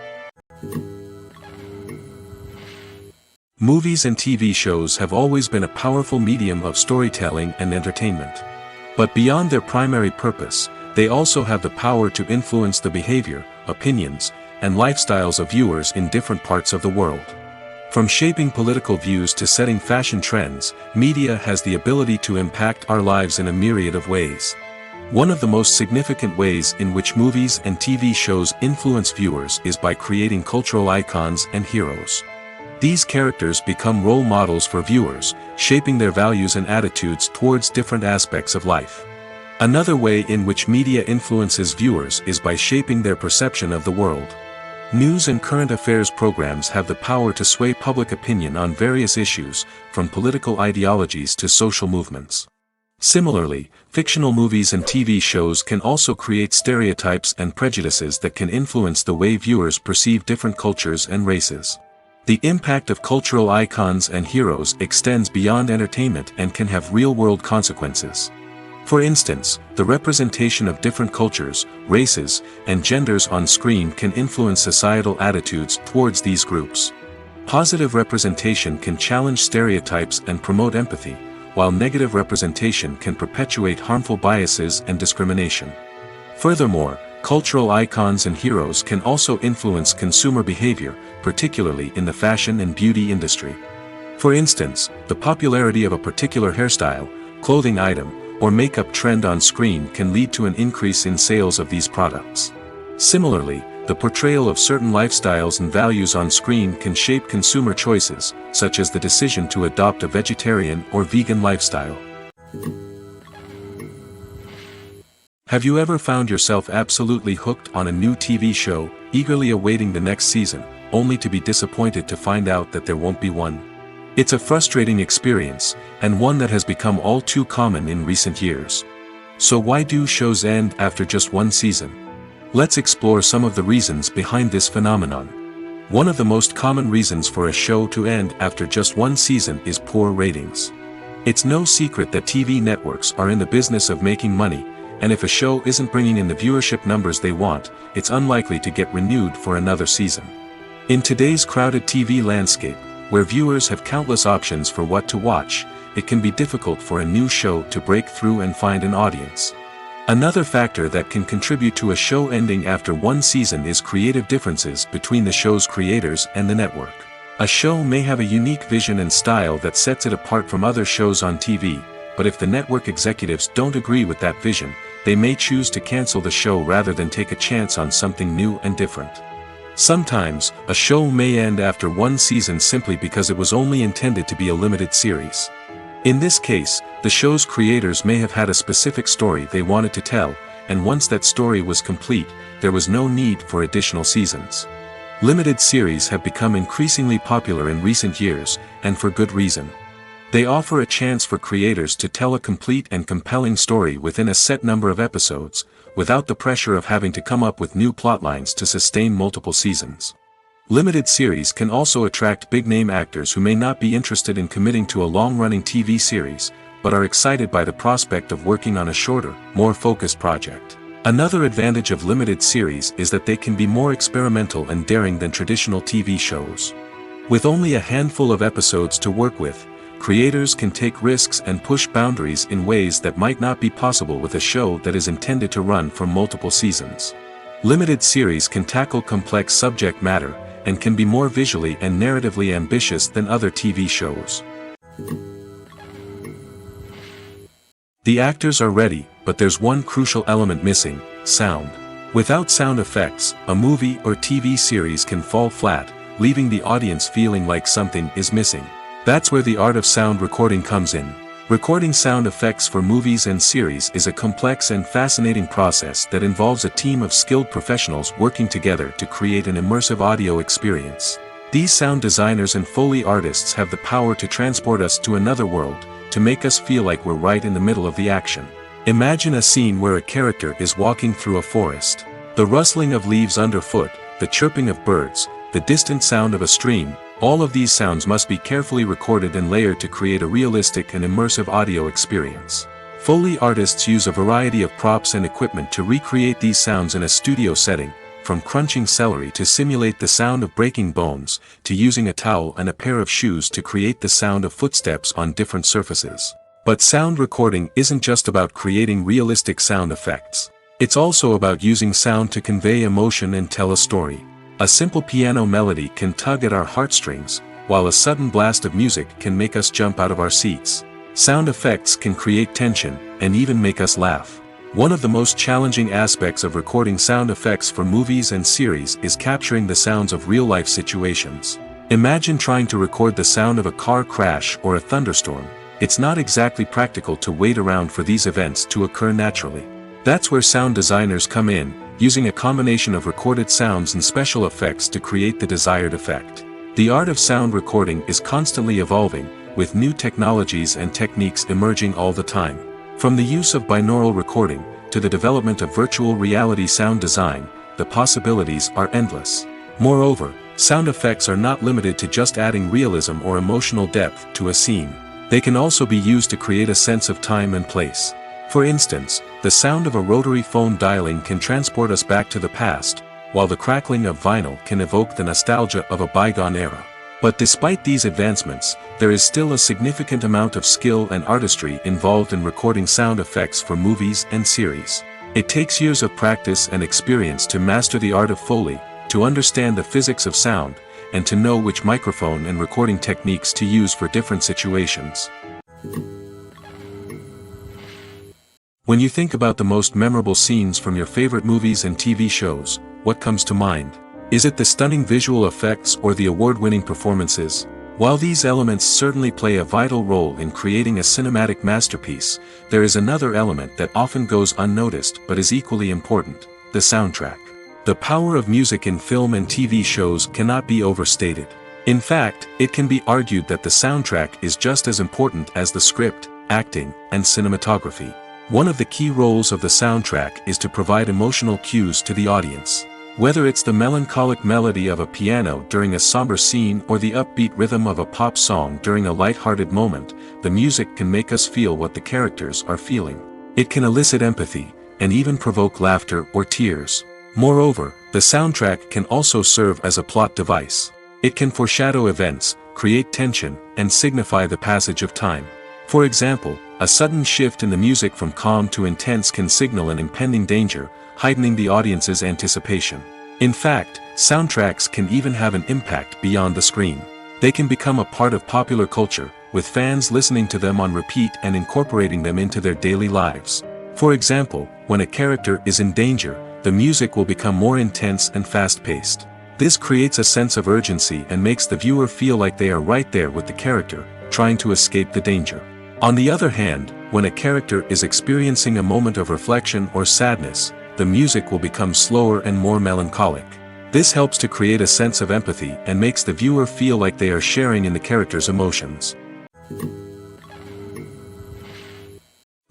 Movies and TV shows have always been a powerful medium of storytelling and entertainment. But beyond their primary purpose, they also have the power to influence the behavior, opinions, and lifestyles of viewers in different parts of the world. From shaping political views to setting fashion trends, media has the ability to impact our lives in a myriad of ways. One of the most significant ways in which movies and TV shows influence viewers is by creating cultural icons and heroes. These characters become role models for viewers, shaping their values and attitudes towards different aspects of life. Another way in which media influences viewers is by shaping their perception of the world. News and current affairs programs have the power to sway public opinion on various issues, from political ideologies to social movements. Similarly, fictional movies and TV shows can also create stereotypes and prejudices that can influence the way viewers perceive different cultures and races. The impact of cultural icons and heroes extends beyond entertainment and can have real-world consequences. For instance, the representation of different cultures, races, and genders on screen can influence societal attitudes towards these groups. Positive representation can challenge stereotypes and promote empathy, while negative representation can perpetuate harmful biases and discrimination. Furthermore, cultural icons and heroes can also influence consumer behavior, particularly in the fashion and beauty industry. For instance, the popularity of a particular hairstyle, clothing item, or makeup trend on screen can lead to an increase in sales of these products. Similarly, the portrayal of certain lifestyles and values on screen can shape consumer choices, such as the decision to adopt a vegetarian or vegan lifestyle. Have you ever found yourself absolutely hooked on a new TV show, eagerly awaiting the next season, only to be disappointed to find out that there won't be one? It's a frustrating experience, and one that has become all too common in recent years. So why do shows end after just one season? Let's explore some of the reasons behind this phenomenon. One of the most common reasons for a show to end after just one season is poor ratings. It's no secret that TV networks are in the business of making money, and if a show isn't bringing in the viewership numbers they want, it's unlikely to get renewed for another season. In today's crowded TV landscape, where viewers have countless options for what to watch, it can be difficult for a new show to break through and find an audience. Another factor that can contribute to a show ending after one season is creative differences between the show's creators and the network. A show may have a unique vision and style that sets it apart from other shows on TV, but if the network executives don't agree with that vision, they may choose to cancel the show rather than take a chance on something new and different. Sometimes, a show may end after one season simply because it was only intended to be a limited series. In this case, the show's creators may have had a specific story they wanted to tell, and once that story was complete, there was no need for additional seasons. Limited series have become increasingly popular in recent years, and for good reason. They offer a chance for creators to tell a complete and compelling story within a set number of episodes, without the pressure of having to come up with new plotlines to sustain multiple seasons. Limited series can also attract big-name actors who may not be interested in committing to a long-running TV series, but are excited by the prospect of working on a shorter, more focused project. Another advantage of limited series is that they can be more experimental and daring than traditional TV shows. With only a handful of episodes to work with, creators can take risks and push boundaries in ways that might not be possible with a show that is intended to run for multiple seasons. Limited series can tackle complex subject matter, and can be more visually and narratively ambitious than other TV shows. The actors are ready, but there's one crucial element missing: sound. Without sound effects, a movie or TV series can fall flat, leaving the audience feeling like something is missing. That's where the art of sound recording comes in. Recording sound effects for movies and series is a complex and fascinating process that involves a team of skilled professionals working together to create an immersive audio experience. These sound designers and Foley artists have the power to transport us to another world, to make us feel like we're right in the middle of the action. Imagine a scene where a character is walking through a forest. The rustling of leaves underfoot, the chirping of birds, the distant sound of a stream, all of these sounds must be carefully recorded and layered to create a realistic and immersive audio experience. Foley artists use a variety of props and equipment to recreate these sounds in a studio setting, from crunching celery to simulate the sound of breaking bones, to using a towel and a pair of shoes to create the sound of footsteps on different surfaces. But sound recording isn't just about creating realistic sound effects. It's also about using sound to convey emotion and tell a story. A simple piano melody can tug at our heartstrings, while a sudden blast of music can make us jump out of our seats. Sound effects can create tension, and even make us laugh. One of the most challenging aspects of recording sound effects for movies and series is capturing the sounds of real-life situations. Imagine trying to record the sound of a car crash or a thunderstorm. It's not exactly practical to wait around for these events to occur naturally. That's where sound designers come in, using a combination of recorded sounds and special effects to create the desired effect. The art of sound recording is constantly evolving, with new technologies and techniques emerging all the time. From the use of binaural recording, to the development of virtual reality sound design, the possibilities are endless. Moreover, sound effects are not limited to just adding realism or emotional depth to a scene. They can also be used to create a sense of time and place. For instance, the sound of a rotary phone dialing can transport us back to the past, while the crackling of vinyl can evoke the nostalgia of a bygone era. But despite these advancements, there is still a significant amount of skill and artistry involved in recording sound effects for movies and series. It takes years of practice and experience to master the art of Foley, to understand the physics of sound, and to know which microphone and recording techniques to use for different situations. When you think about the most memorable scenes from your favorite movies and TV shows, what comes to mind? Is it the stunning visual effects or the award-winning performances? While these elements certainly play a vital role in creating a cinematic masterpiece, there is another element that often goes unnoticed but is equally important: the soundtrack. The power of music in film and TV shows cannot be overstated. In fact, it can be argued that the soundtrack is just as important as the script, acting, and cinematography. One of the key roles of the soundtrack is to provide emotional cues to the audience. Whether it's the melancholic melody of a piano during a somber scene or the upbeat rhythm of a pop song during a light-hearted moment, the music can make us feel what the characters are feeling. It can elicit empathy, and even provoke laughter or tears. Moreover, the soundtrack can also serve as a plot device. It can foreshadow events, create tension, and signify the passage of time. For example, a sudden shift in the music from calm to intense can signal an impending danger, heightening the audience's anticipation. In fact, soundtracks can even have an impact beyond the screen. They can become a part of popular culture, with fans listening to them on repeat and incorporating them into their daily lives. For example, when a character is in danger, the music will become more intense and fast-paced. This creates a sense of urgency and makes the viewer feel like they are right there with the character, trying to escape the danger. On the other hand, when a character is experiencing a moment of reflection or sadness, the music will become slower and more melancholic. This helps to create a sense of empathy and makes the viewer feel like they are sharing in the character's emotions.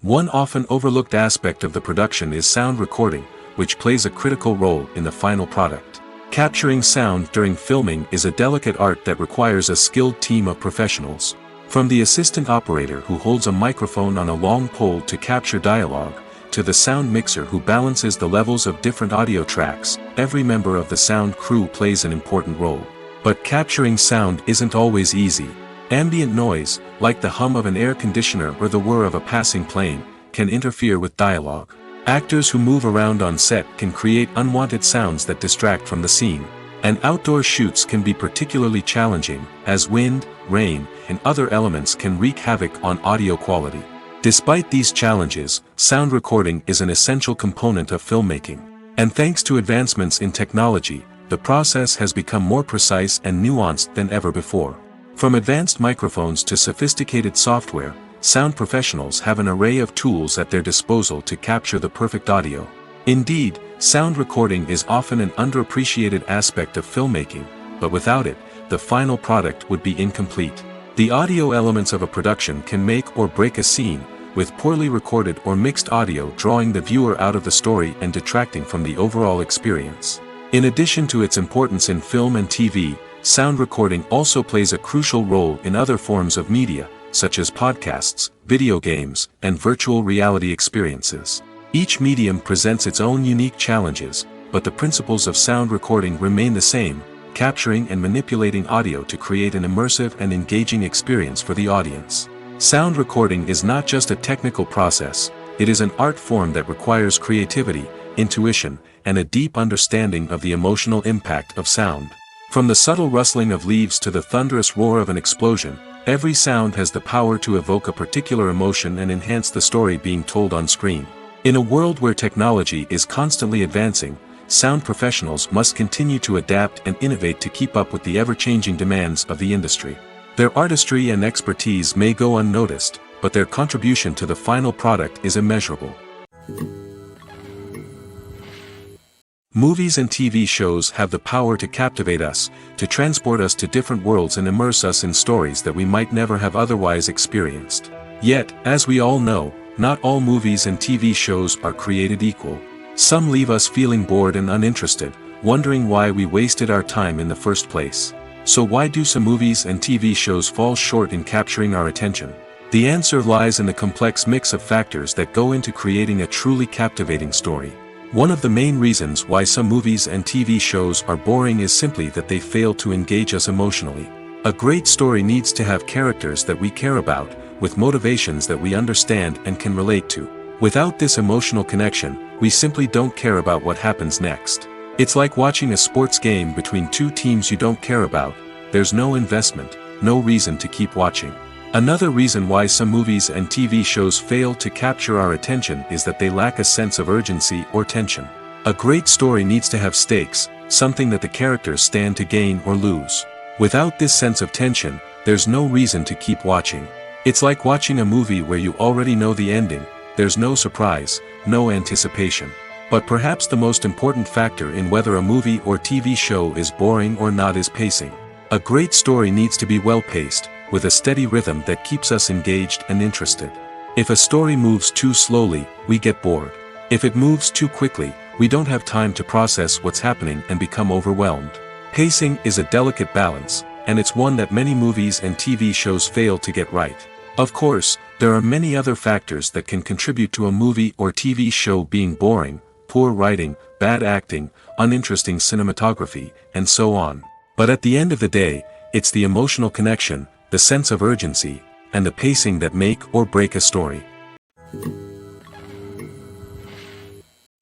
One often overlooked aspect of the production is sound recording, which plays a critical role in the final product. Capturing sound during filming is a delicate art that requires a skilled team of professionals. From the assistant operator who holds a microphone on a long pole to capture dialogue, to the sound mixer who balances the levels of different audio tracks, every member of the sound crew plays an important role. But capturing sound isn't always easy. Ambient noise, like the hum of an air conditioner or the whir of a passing plane, can interfere with dialogue. Actors who move around on set can create unwanted sounds that distract from the scene. And outdoor shoots can be particularly challenging, as wind, rain, and other elements can wreak havoc on audio quality. Despite these challenges, sound recording is an essential component of filmmaking. And thanks to advancements in technology, the process has become more precise and nuanced than ever before. From advanced microphones to sophisticated software, sound professionals have an array of tools at their disposal to capture the perfect audio. Indeed, sound recording is often an underappreciated aspect of filmmaking, but without it, the final product would be incomplete. The audio elements of a production can make or break a scene, with poorly recorded or mixed audio drawing the viewer out of the story and detracting from the overall experience. In addition to its importance in film and TV, sound recording also plays a crucial role in other forms of media, such as podcasts, video games, and virtual reality experiences. Each medium presents its own unique challenges, but the principles of sound recording remain the same: capturing and manipulating audio to create an immersive and engaging experience for the audience. Sound recording is not just a technical process, it is an art form that requires creativity, intuition, and a deep understanding of the emotional impact of sound. From the subtle rustling of leaves to the thunderous roar of an explosion, every sound has the power to evoke a particular emotion and enhance the story being told on screen. In a world where technology is constantly advancing, sound professionals must continue to adapt and innovate to keep up with the ever-changing demands of the industry. Their artistry and expertise may go unnoticed, but their contribution to the final product is immeasurable. Movies and TV shows have the power to captivate us, to transport us to different worlds and immerse us in stories that we might never have otherwise experienced. Yet, as we all know, not all movies and TV shows are created equal. Some leave us feeling bored and uninterested, wondering why we wasted our time in the first place. So why do some movies and TV shows fall short in capturing our attention? The answer lies in the complex mix of factors that go into creating a truly captivating story. One of the main reasons why some movies and TV shows are boring is simply that they fail to engage us emotionally. A great story needs to have characters that we care about, with motivations that we understand and can relate to. Without this emotional connection, we simply don't care about what happens next. It's like watching a sports game between two teams you don't care about. There's no investment, no reason to keep watching. Another reason why some movies and TV shows fail to capture our attention is that they lack a sense of urgency or tension. A great story needs to have stakes, something that the characters stand to gain or lose. Without this sense of tension, there's no reason to keep watching. It's like watching a movie where you already know the ending. There's no surprise, no anticipation. But perhaps the most important factor in whether a movie or TV show is boring or not is pacing. A great story needs to be well-paced, with a steady rhythm that keeps us engaged and interested. If a story moves too slowly, we get bored. If it moves too quickly, we don't have time to process what's happening and become overwhelmed. Pacing is a delicate balance, and it's one that many movies and TV shows fail to get right. Of course, there are many other factors that can contribute to a movie or TV show being boring: poor writing, bad acting, uninteresting cinematography, and so on. But at the end of the day, it's the emotional connection, the sense of urgency, and the pacing that make or break a story.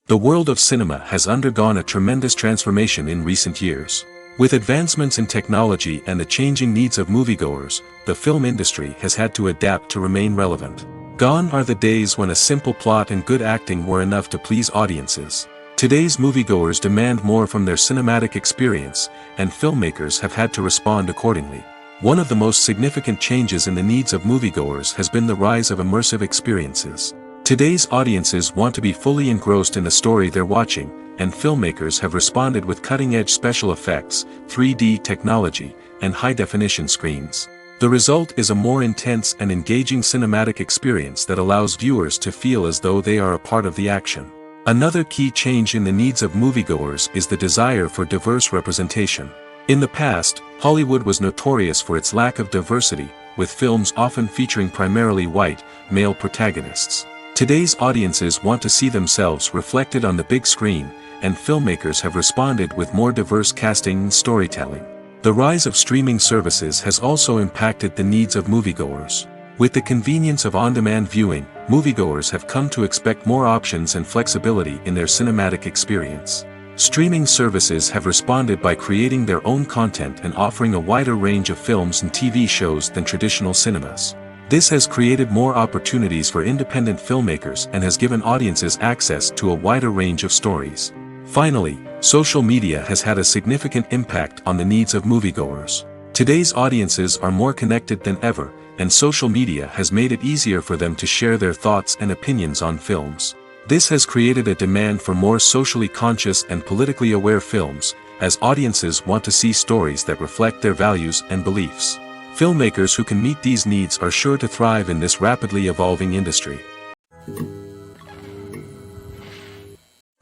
The world of cinema has undergone a tremendous transformation in recent years. With advancements in technology and the changing needs of moviegoers, the film industry has had to adapt to remain relevant. Gone are the days when a simple plot and good acting were enough to please audiences. Today's moviegoers demand more from their cinematic experience, and filmmakers have had to respond accordingly. One of the most significant changes in the needs of moviegoers has been the rise of immersive experiences. Today's audiences want to be fully engrossed in the story they're watching, and filmmakers have responded with cutting-edge special effects, 3D technology, and high-definition screens. The result is a more intense and engaging cinematic experience that allows viewers to feel as though they are a part of the action. Another key change in the needs of moviegoers is the desire for diverse representation. In the past, Hollywood was notorious for its lack of diversity, with films often featuring primarily white, male protagonists. Today's audiences want to see themselves reflected on the big screen, and filmmakers have responded with more diverse casting and storytelling. The rise of streaming services has also impacted the needs of moviegoers. With the convenience of on-demand viewing, moviegoers have come to expect more options and flexibility in their cinematic experience. Streaming services have responded by creating their own content and offering a wider range of films and TV shows than traditional cinemas. This has created more opportunities for independent filmmakers and has given audiences access to a wider range of stories. Finally, social media has had a significant impact on the needs of moviegoers. Today's audiences are more connected than ever, and social media has made it easier for them to share their thoughts and opinions on films. This has created a demand for more socially conscious and politically aware films, as audiences want to see stories that reflect their values and beliefs. Filmmakers who can meet these needs are sure to thrive in this rapidly evolving industry.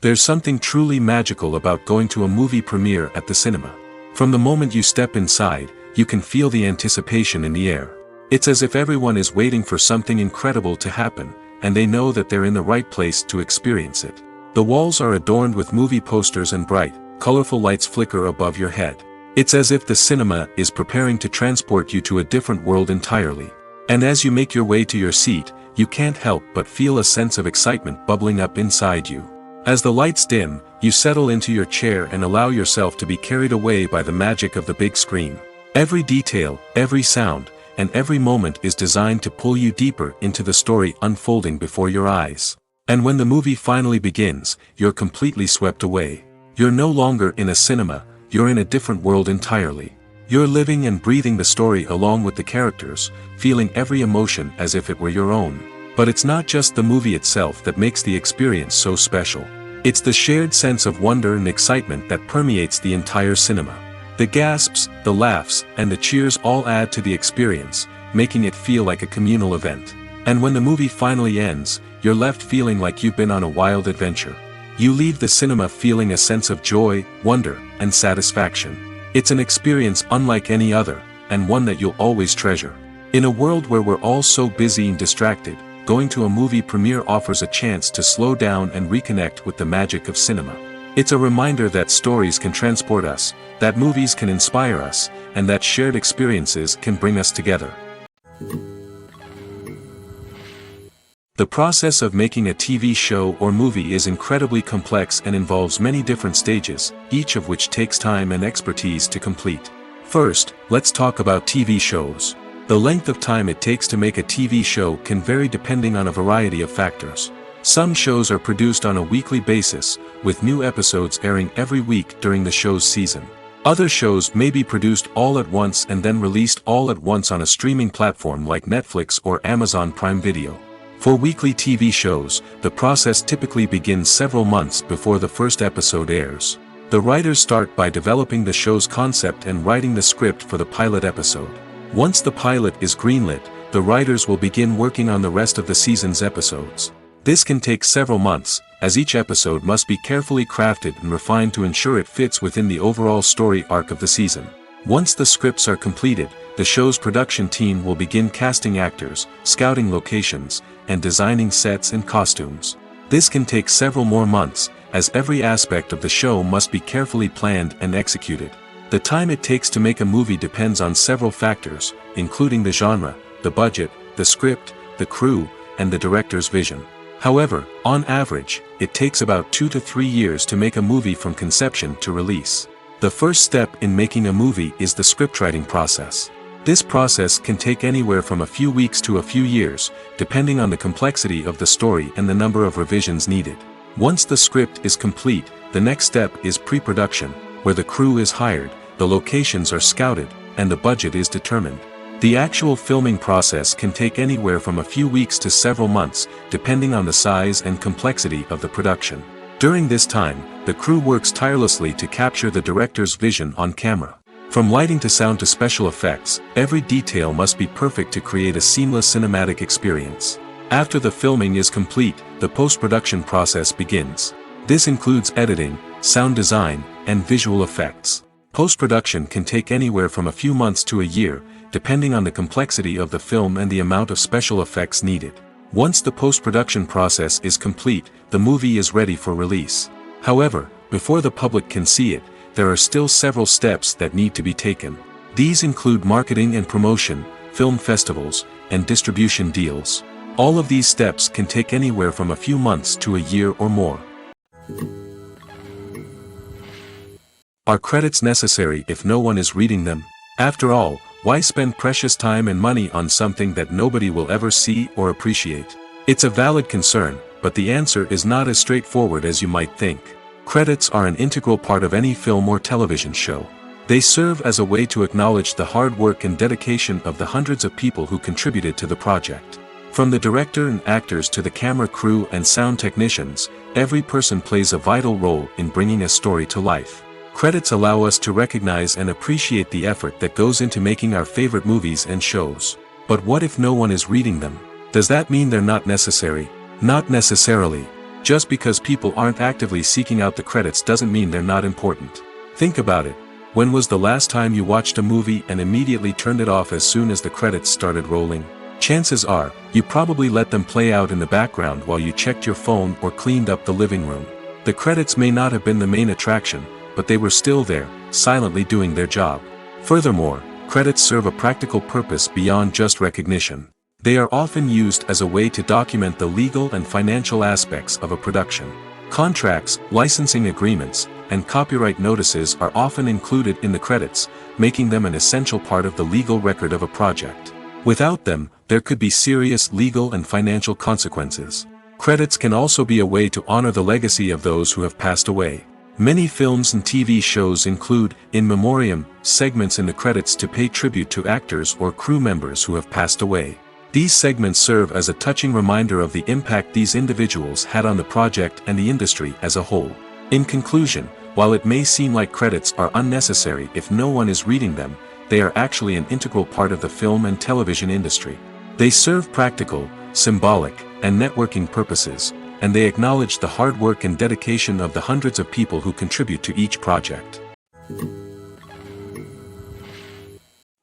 There's something truly magical about going to a movie premiere at the cinema. From the moment you step inside, you can feel the anticipation in the air. It's as if everyone is waiting for something incredible to happen, and they know that they're in the right place to experience it. The walls are adorned with movie posters and bright, colorful lights flicker above your head. It's as if the cinema is preparing to transport you to a different world entirely. And as you make your way to your seat, you can't help but feel a sense of excitement bubbling up inside you. As the lights dim, you settle into your chair and allow yourself to be carried away by the magic of the big screen. Every detail, every sound, and every moment is designed to pull you deeper into the story unfolding before your eyes. And when the movie finally begins, you're completely swept away. You're no longer in a cinema, you're in a different world entirely. You're living and breathing the story along with the characters, feeling every emotion as if it were your own. But it's not just the movie itself that makes the experience so special. It's the shared sense of wonder and excitement that permeates the entire cinema. The gasps, the laughs, and the cheers all add to the experience, making it feel like a communal event. And when the movie finally ends, you're left feeling like you've been on a wild adventure. You leave the cinema feeling a sense of joy, wonder, and satisfaction. It's an experience unlike any other, and one that you'll always treasure. In a world where we're all so busy and distracted, going to a movie premiere offers a chance to slow down and reconnect with the magic of cinema. It's a reminder that stories can transport us, that movies can inspire us, and that shared experiences can bring us together. The process of making a TV show or movie is incredibly complex and involves many different stages, each of which takes time and expertise to complete. First, let's talk about TV shows. The length of time it takes to make a TV show can vary depending on a variety of factors. Some shows are produced on a weekly basis, with new episodes airing every week during the show's season. Other shows may be produced all at once and then released all at once on a streaming platform like Netflix or Amazon Prime Video. For weekly TV shows, the process typically begins several months before the first episode airs. The writers start by developing the show's concept and writing the script for the pilot episode. Once the pilot is greenlit, the writers will begin working on the rest of the season's episodes. This can take several months, as each episode must be carefully crafted and refined to ensure it fits within the overall story arc of the season. Once the scripts are completed, the show's production team will begin casting actors, scouting locations, and designing sets and costumes. This can take several more months, as every aspect of the show must be carefully planned and executed. The time it takes to make a movie depends on several factors, including the genre, the budget, the script, the crew, and the director's vision. However, on average, it takes about 2 to 3 years to make a movie from conception to release. The first step in making a movie is the scriptwriting process. This process can take anywhere from a few weeks to a few years, depending on the complexity of the story and the number of revisions needed. Once the script is complete, the next step is pre-production, where the crew is hired, the locations are scouted, and the budget is determined. The actual filming process can take anywhere from a few weeks to several months, depending on the size and complexity of the production. During this time, the crew works tirelessly to capture the director's vision on camera. From lighting to sound to special effects, every detail must be perfect to create a seamless cinematic experience. After the filming is complete, the post-production process begins. This includes editing, sound design, and visual effects. Post-production can take anywhere from a few months to a year, depending on the complexity of the film and the amount of special effects needed. Once the post-production process is complete, the movie is ready for release. However, before the public can see it, there are still several steps that need to be taken. These include marketing and promotion, film festivals, and distribution deals. All of these steps can take anywhere from a few months to a year or more. Are credits necessary if no one is reading them? After all, why spend precious time and money on something that nobody will ever see or appreciate? It's a valid concern, but the answer is not as straightforward as you might think. Credits are an integral part of any film or television show. They serve as a way to acknowledge the hard work and dedication of the hundreds of people who contributed to the project. From the director and actors to the camera crew and sound technicians, every person plays a vital role in bringing a story to life. Credits allow us to recognize and appreciate the effort that goes into making our favorite movies and shows. But what if no one is reading them? Does that mean they're not necessary? Not necessarily. Just because people aren't actively seeking out the credits doesn't mean they're not important. Think about it. When was the last time you watched a movie and immediately turned it off as soon as the credits started rolling? Chances are, you probably let them play out in the background while you checked your phone or cleaned up the living room. The credits may not have been the main attraction, but they were still there, silently doing their job. Furthermore, credits serve a practical purpose beyond just recognition. They are often used as a way to document the legal and financial aspects of a production. Contracts, licensing agreements, and copyright notices are often included in the credits, making them an essential part of the legal record of a project. Without them, there could be serious legal and financial consequences. Credits can also be a way to honor the legacy of those who have passed away. Many films and TV shows include, in memoriam, segments in the credits to pay tribute to actors or crew members who have passed away. These segments serve as a touching reminder of the impact these individuals had on the project and the industry as a whole. In conclusion, while it may seem like credits are unnecessary if no one is reading them, they are actually an integral part of the film and television industry. They serve practical, symbolic, and networking purposes, and they acknowledge the hard work and dedication of the hundreds of people who contribute to each project.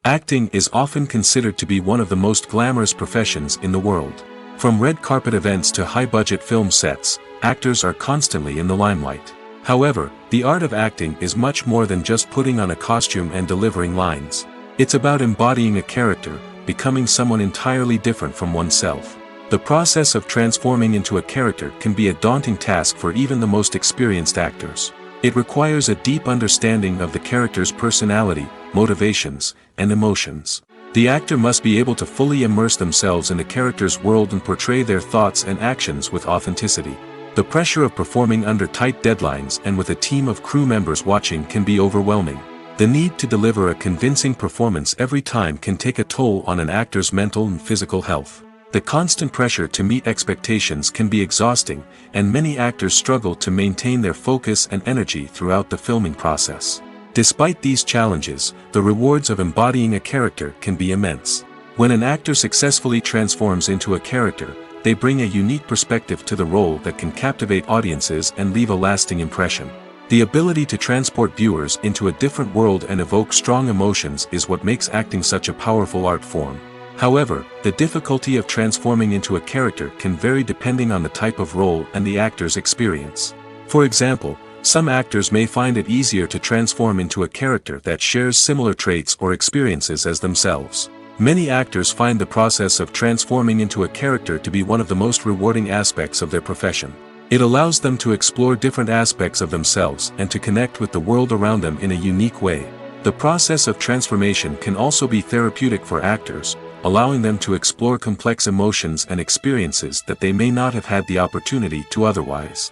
Acting is often considered to be one of the most glamorous professions in the world. From red carpet events to high-budget film sets, actors are constantly in the limelight. However, the art of acting is much more than just putting on a costume and delivering lines. It's about embodying a character, becoming someone entirely different from oneself. The process of transforming into a character can be a daunting task for even the most experienced actors. It requires a deep understanding of the character's personality, motivations, and emotions. The actor must be able to fully immerse themselves in the character's world and portray their thoughts and actions with authenticity. The pressure of performing under tight deadlines and with a team of crew members watching can be overwhelming. The need to deliver a convincing performance every time can take a toll on an actor's mental and physical health. The constant pressure to meet expectations can be exhausting, and many actors struggle to maintain their focus and energy throughout the filming process. Despite these challenges, the rewards of embodying a character can be immense. When an actor successfully transforms into a character, they bring a unique perspective to the role that can captivate audiences and leave a lasting impression. The ability to transport viewers into a different world and evoke strong emotions is what makes acting such a powerful art form. However, the difficulty of transforming into a character can vary depending on the type of role and the actor's experience. For example, some actors may find it easier to transform into a character that shares similar traits or experiences as themselves. Many actors find the process of transforming into a character to be one of the most rewarding aspects of their profession. It allows them to explore different aspects of themselves and to connect with the world around them in a unique way. The process of transformation can also be therapeutic for actors, allowing them to explore complex emotions and experiences that they may not have had the opportunity to otherwise.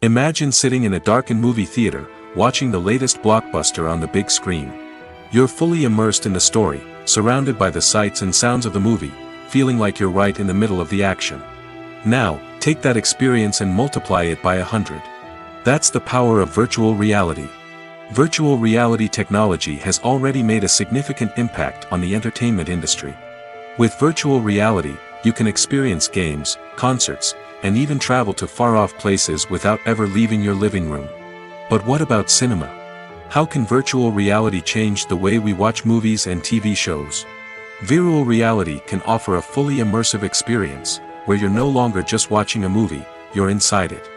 Imagine sitting in a darkened movie theater, watching the latest blockbuster on the big screen. You're fully immersed in the story, surrounded by the sights and sounds of the movie, feeling like you're right in the middle of the action. Now, take that experience and multiply it by 100. That's the power of virtual reality. Virtual reality technology has already made a significant impact on the entertainment industry. With virtual reality, you can experience games, concerts, and even travel to far-off places without ever leaving your living room. But what about cinema? How can virtual reality change the way we watch movies and TV shows? Virtual reality can offer a fully immersive experience, where you're no longer just watching a movie, you're inside it.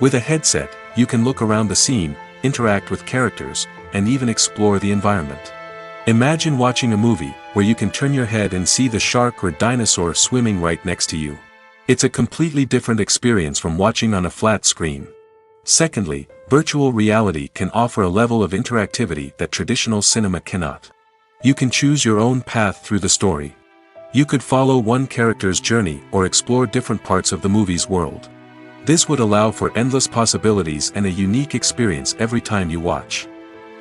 With a headset, you can look around the scene, interact with characters, and even explore the environment. Imagine watching a movie where you can turn your head and see the shark or dinosaur swimming right next to you. It's a completely different experience from watching on a flat screen. Secondly, virtual reality can offer a level of interactivity that traditional cinema cannot. You can choose your own path through the story. You could follow one character's journey or explore different parts of the movie's world. This would allow for endless possibilities and a unique experience every time you watch.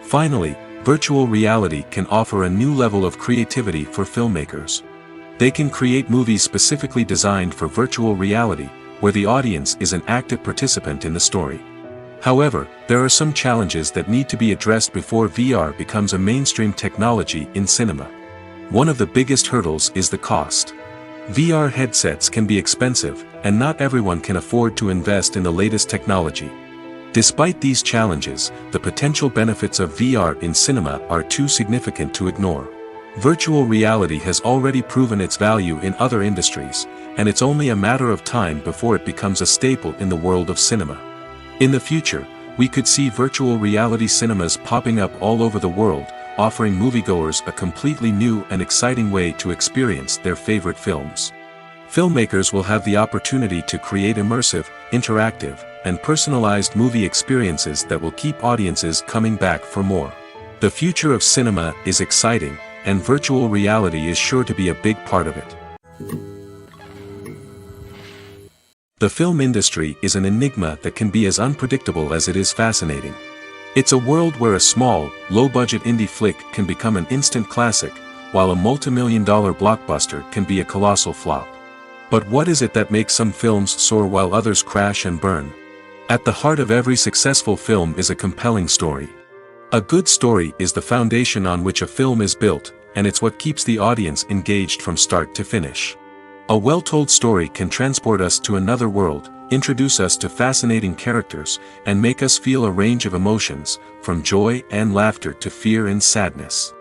Finally, virtual reality can offer a new level of creativity for filmmakers. They can create movies specifically designed for virtual reality, where the audience is an active participant in the story. However, there are some challenges that need to be addressed before VR becomes a mainstream technology in cinema. One of the biggest hurdles is the cost. VR headsets can be expensive, and not everyone can afford to invest in the latest technology. Despite these challenges, the potential benefits of VR in cinema are too significant to ignore. Virtual reality has already proven its value in other industries, and it's only a matter of time before it becomes a staple in the world of cinema. In the future, we could see virtual reality cinemas popping up all over the world, offering moviegoers a completely new and exciting way to experience their favorite films. Filmmakers will have the opportunity to create immersive, interactive, and personalized movie experiences that will keep audiences coming back for more. The future of cinema is exciting, and virtual reality is sure to be a big part of it. The film industry is an enigma that can be as unpredictable as it is fascinating. It's a world where a small, low-budget indie flick can become an instant classic, while a multi-million-dollar blockbuster can be a colossal flop. But what is it that makes some films soar while others crash and burn? At the heart of every successful film is a compelling story. A good story is the foundation on which a film is built, and it's what keeps the audience engaged from start to finish. A well-told story can transport us to another world, introduce us to fascinating characters, and make us feel a range of emotions, from joy and laughter to fear and sadness.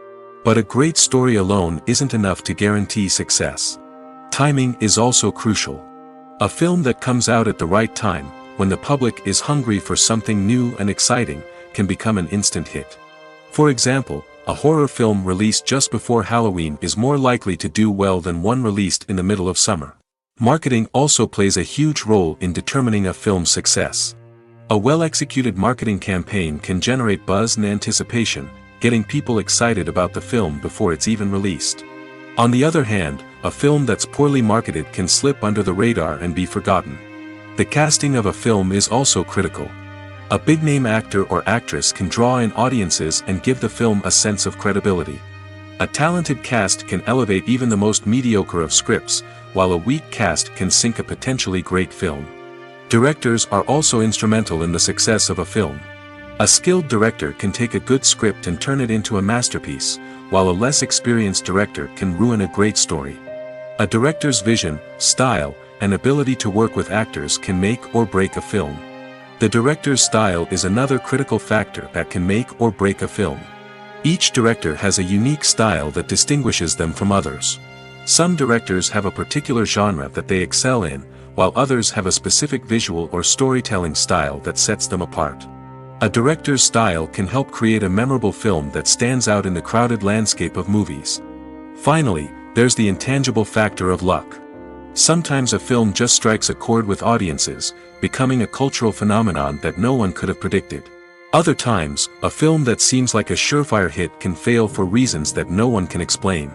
But a great story alone isn't enough to guarantee success. Timing is also crucial. A film that comes out at the right time, when the public is hungry for something new and exciting, can become an instant hit. For example, a horror film released just before Halloween is more likely to do well than one released in the middle of summer. Marketing also plays a huge role in determining a film's success. A well-executed marketing campaign can generate buzz and anticipation, getting people excited about the film before it's even released. On the other hand, a film that's poorly marketed can slip under the radar and be forgotten. The casting of a film is also critical. A big-name actor or actress can draw in audiences and give the film a sense of credibility. A talented cast can elevate even the most mediocre of scripts, while a weak cast can sink a potentially great film. Directors are also instrumental in the success of a film. A skilled director can take a good script and turn it into a masterpiece, while a less experienced director can ruin a great story. A director's vision, style, and ability to work with actors can make or break a film. The director's style is another critical factor that can make or break a film. Each director has a unique style that distinguishes them from others. Some directors have a particular genre that they excel in, while others have a specific visual or storytelling style that sets them apart. A director's style can help create a memorable film that stands out in the crowded landscape of movies. Finally, there's the intangible factor of luck. Sometimes a film just strikes a chord with audiences, becoming a cultural phenomenon that no one could have predicted. Other times, a film that seems like a surefire hit can fail for reasons that no one can explain.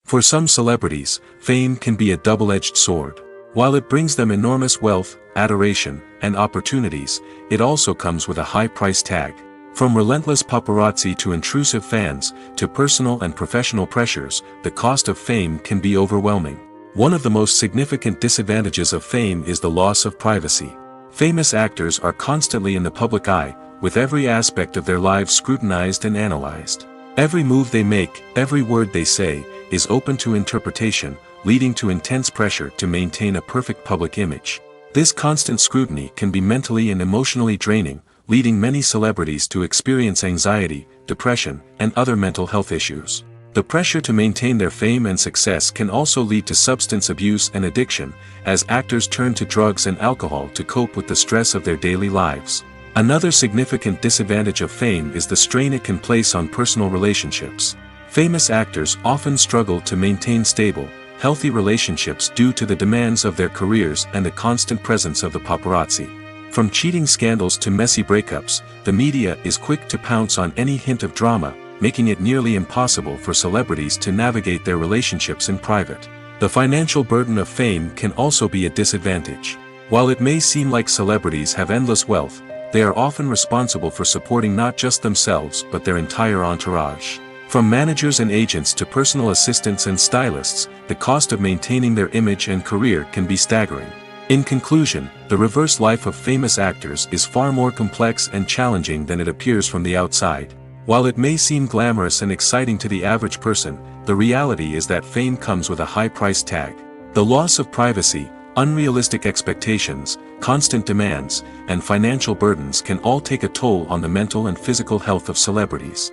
For some celebrities, fame can be a double-edged sword. While it brings them enormous wealth, adoration, and opportunities, it also comes with a high price tag. From relentless paparazzi to intrusive fans, to personal and professional pressures, the cost of fame can be overwhelming. One of the most significant disadvantages of fame is the loss of privacy. Famous actors are constantly in the public eye, with every aspect of their lives scrutinized and analyzed. Every move they make, every word they say, is open to interpretation, leading to intense pressure to maintain a perfect public image. This constant scrutiny can be mentally and emotionally draining, leading many celebrities to experience anxiety, depression, and other mental health issues. The pressure to maintain their fame and success can also lead to substance abuse and addiction, as actors turn to drugs and alcohol to cope with the stress of their daily lives. Another significant disadvantage of fame is the strain it can place on personal relationships. Famous actors often struggle to maintain stable, healthy relationships due to the demands of their careers and the constant presence of the paparazzi. From cheating scandals to messy breakups, the media is quick to pounce on any hint of drama, making it nearly impossible for celebrities to navigate their relationships in private. The financial burden of fame can also be a disadvantage. While it may seem like celebrities have endless wealth, they are often responsible for supporting not just themselves but their entire entourage. From managers and agents to personal assistants and stylists, the cost of maintaining their image and career can be staggering. In conclusion, the reverse life of famous actors is far more complex and challenging than it appears from the outside. While it may seem glamorous and exciting to the average person, the reality is that fame comes with a high price tag. The loss of privacy, unrealistic expectations, constant demands, and financial burdens can all take a toll on the mental and physical health of celebrities.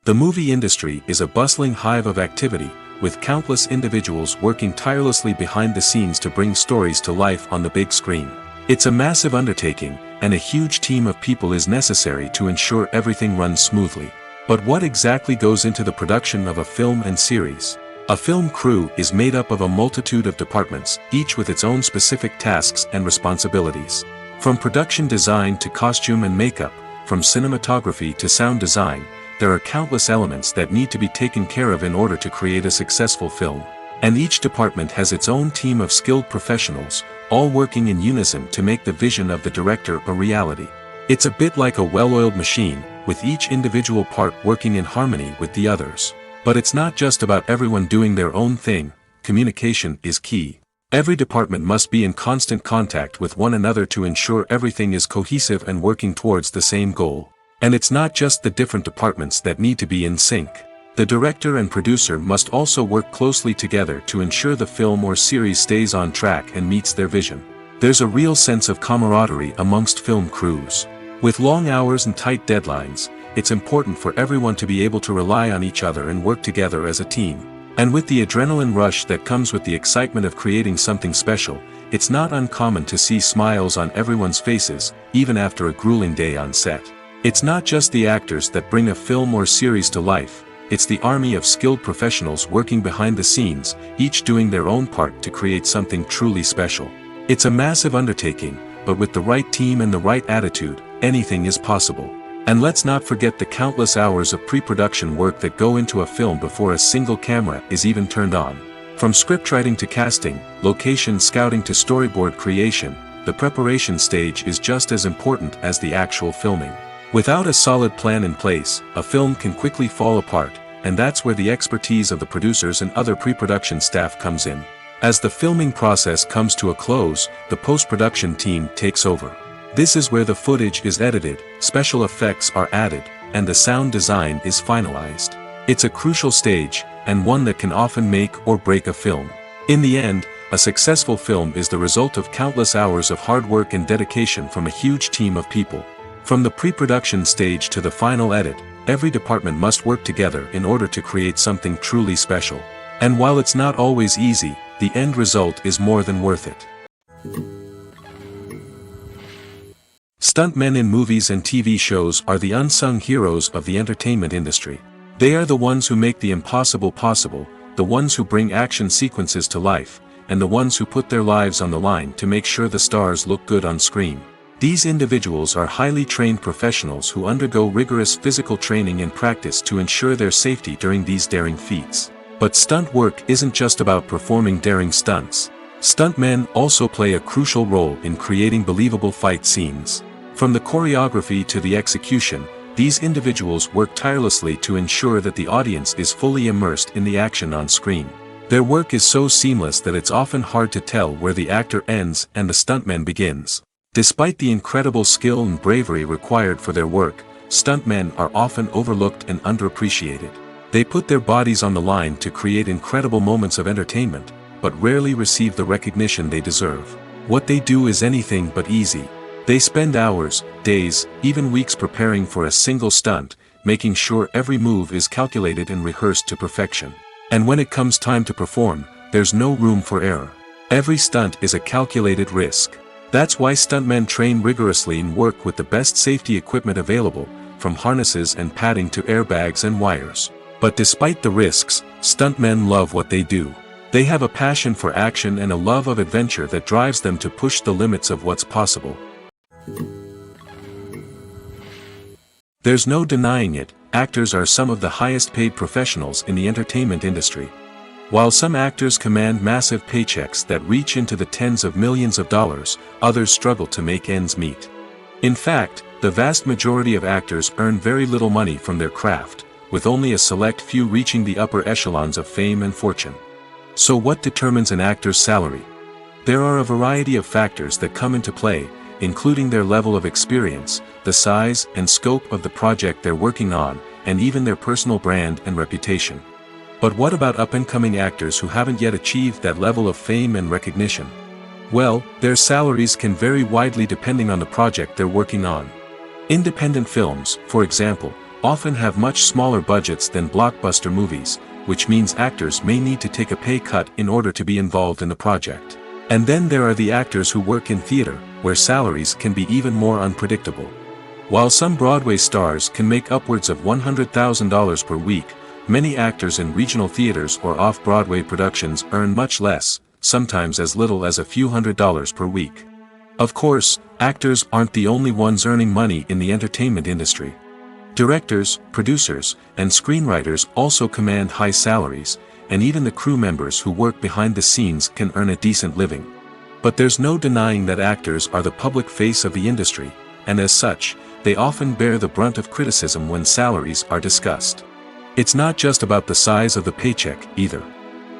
The movie industry is a bustling hive of activity, with countless individuals working tirelessly behind the scenes to bring stories to life on the big screen. It's a massive undertaking, and a huge team of people is necessary to ensure everything runs smoothly. But what exactly goes into the production of a film and series? A film crew is made up of a multitude of departments, each with its own specific tasks and responsibilities. From production design to costume and makeup, from cinematography to sound design, there are countless elements that need to be taken care of in order to create a successful film. And each department has its own team of skilled professionals, all working in unison to make the vision of the director a reality. It's a bit like a well-oiled machine, with each individual part working in harmony with the others. But it's not just about everyone doing their own thing. Communication is key. Every department must be in constant contact with one another to ensure everything is cohesive and working towards the same goal. And it's not just the different departments that need to be in sync. The director and producer must also work closely together to ensure the film or series stays on track and meets their vision. There's a real sense of camaraderie amongst film crews. With long hours and tight deadlines, it's important for everyone to be able to rely on each other and work together as a team. And with the adrenaline rush that comes with the excitement of creating something special, it's not uncommon to see smiles on everyone's faces, even after a grueling day on set. It's not just the actors that bring a film or series to life, it's the army of skilled professionals working behind the scenes, each doing their own part to create something truly special. It's a massive undertaking, but with the right team and the right attitude, anything is possible. And let's not forget the countless hours of pre-production work that go into a film before a single camera is even turned on. From scriptwriting to casting, location scouting to storyboard creation, the preparation stage is just as important as the actual filming. Without a solid plan in place, a film can quickly fall apart, and that's where the expertise of the producers and other pre-production staff comes in. As the filming process comes to a close, the post-production team takes over. This is where the footage is edited, special effects are added, and the sound design is finalized. It's a crucial stage, and one that can often make or break a film. In the end, a successful film is the result of countless hours of hard work and dedication from a huge team of people. From the pre-production stage to the final edit, every department must work together in order to create something truly special. And while it's not always easy, the end result is more than worth it. Stuntmen in movies and TV shows are the unsung heroes of the entertainment industry. They are the ones who make the impossible possible, the ones who bring action sequences to life, and the ones who put their lives on the line to make sure the stars look good on screen. These individuals are highly trained professionals who undergo rigorous physical training and practice to ensure their safety during these daring feats. But stunt work isn't just about performing daring stunts. Stuntmen also play a crucial role in creating believable fight scenes. From the choreography to the execution, these individuals work tirelessly to ensure that the audience is fully immersed in the action on screen. Their work is so seamless that it's often hard to tell where the actor ends and the stuntman begins. Despite the incredible skill and bravery required for their work, stuntmen are often overlooked and underappreciated. They put their bodies on the line to create incredible moments of entertainment, but rarely receive the recognition they deserve. What they do is anything but easy. They spend hours, days, even weeks preparing for a single stunt, making sure every move is calculated and rehearsed to perfection. And when it comes time to perform, there's no room for error. Every stunt is a calculated risk. That's why stuntmen train rigorously and work with the best safety equipment available, from harnesses and padding to airbags and wires. But despite the risks, stuntmen love what they do. They have a passion for action and a love of adventure that drives them to push the limits of what's possible. There's no denying it, actors are some of the highest paid professionals in the entertainment industry. While some actors command massive paychecks that reach into the tens of millions of dollars, others struggle to make ends meet. In fact, the vast majority of actors earn very little money from their craft, with only a select few reaching the upper echelons of fame and fortune. So what determines an actor's salary? There are a variety of factors that come into play, including their level of experience, the size and scope of the project they're working on, and even their personal brand and reputation. But what about up-and-coming actors who haven't yet achieved that level of fame and recognition? Well, their salaries can vary widely depending on the project they're working on. Independent films, for example, often have much smaller budgets than blockbuster movies, which means actors may need to take a pay cut in order to be involved in the project. And then there are the actors who work in theater, where salaries can be even more unpredictable. While some Broadway stars can make upwards of $100,000 per week, many actors in regional theaters or off-Broadway productions earn much less, sometimes as little as a few $100s per week. Of course, actors aren't the only ones earning money in the entertainment industry. Directors, producers, and screenwriters also command high salaries, and even the crew members who work behind the scenes can earn a decent living. But there's no denying that actors are the public face of the industry, and as such, they often bear the brunt of criticism when salaries are discussed. It's not just about the size of the paycheck, either.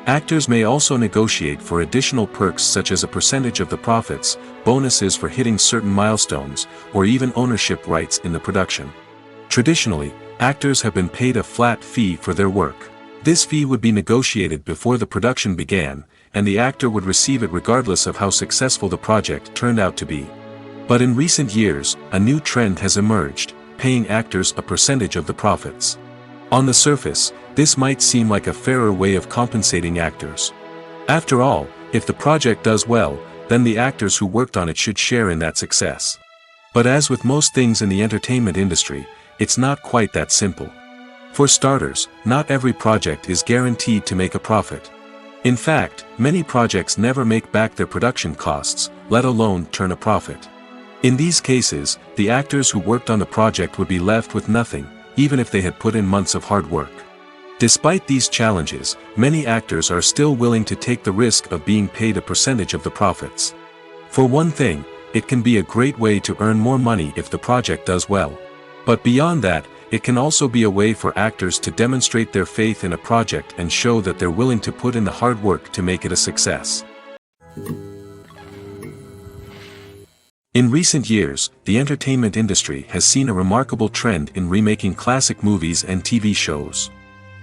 Actors may also negotiate for additional perks such as a percentage of the profits, bonuses for hitting certain milestones, or even ownership rights in the production. Traditionally, actors have been paid a flat fee for their work. This fee would be negotiated before the production began, and the actor would receive it regardless of how successful the project turned out to be. But in recent years, a new trend has emerged, paying actors a percentage of the profits. On the surface, this might seem like a fairer way of compensating actors. After all, if the project does well, then the actors who worked on it should share in that success. But as with most things in the entertainment industry, it's not quite that simple. For starters, not every project is guaranteed to make a profit. In fact, many projects never make back their production costs, let alone turn a profit. In these cases, the actors who worked on the project would be left with nothing, even if they had put in months of hard work. Despite these challenges, many actors are still willing to take the risk of being paid a percentage of the profits. For one thing, it can be a great way to earn more money if the project does well. But beyond that, it can also be a way for actors to demonstrate their faith in a project and show that they're willing to put in the hard work to make it a success. In recent years, the entertainment industry has seen a remarkable trend in remaking classic movies and TV shows.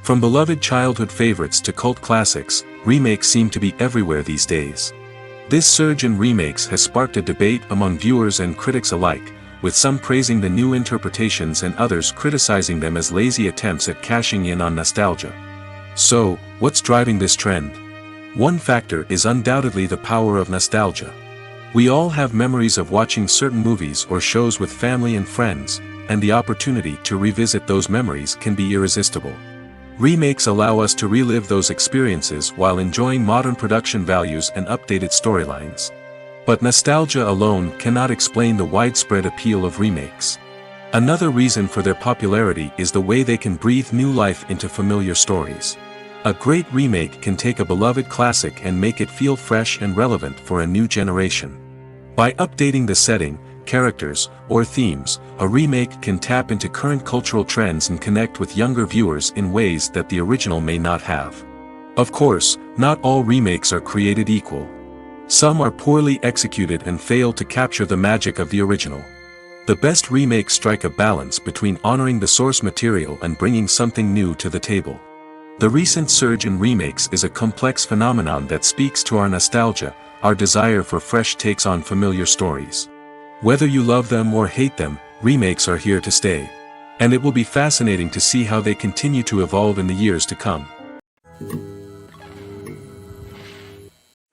From beloved childhood favorites to cult classics, remakes seem to be everywhere these days. This surge in remakes has sparked a debate among viewers and critics alike, with some praising the new interpretations and others criticizing them as lazy attempts at cashing in on nostalgia. So, what's driving this trend? One factor is undoubtedly the power of nostalgia. We all have memories of watching certain movies or shows with family and friends, and the opportunity to revisit those memories can be irresistible. Remakes allow us to relive those experiences while enjoying modern production values and updated storylines. But nostalgia alone cannot explain the widespread appeal of remakes. Another reason for their popularity is the way they can breathe new life into familiar stories. A great remake can take a beloved classic and make it feel fresh and relevant for a new generation. By updating the setting, characters, or themes, a remake can tap into current cultural trends and connect with younger viewers in ways that the original may not have. Of course, not all remakes are created equal. Some are poorly executed and fail to capture the magic of the original. The best remakes strike a balance between honoring the source material and bringing something new to the table. The recent surge in remakes is a complex phenomenon that speaks to our nostalgia, our desire for fresh takes on familiar stories. Whether you love them or hate them, remakes are here to stay. And it will be fascinating to see how they continue to evolve in the years to come.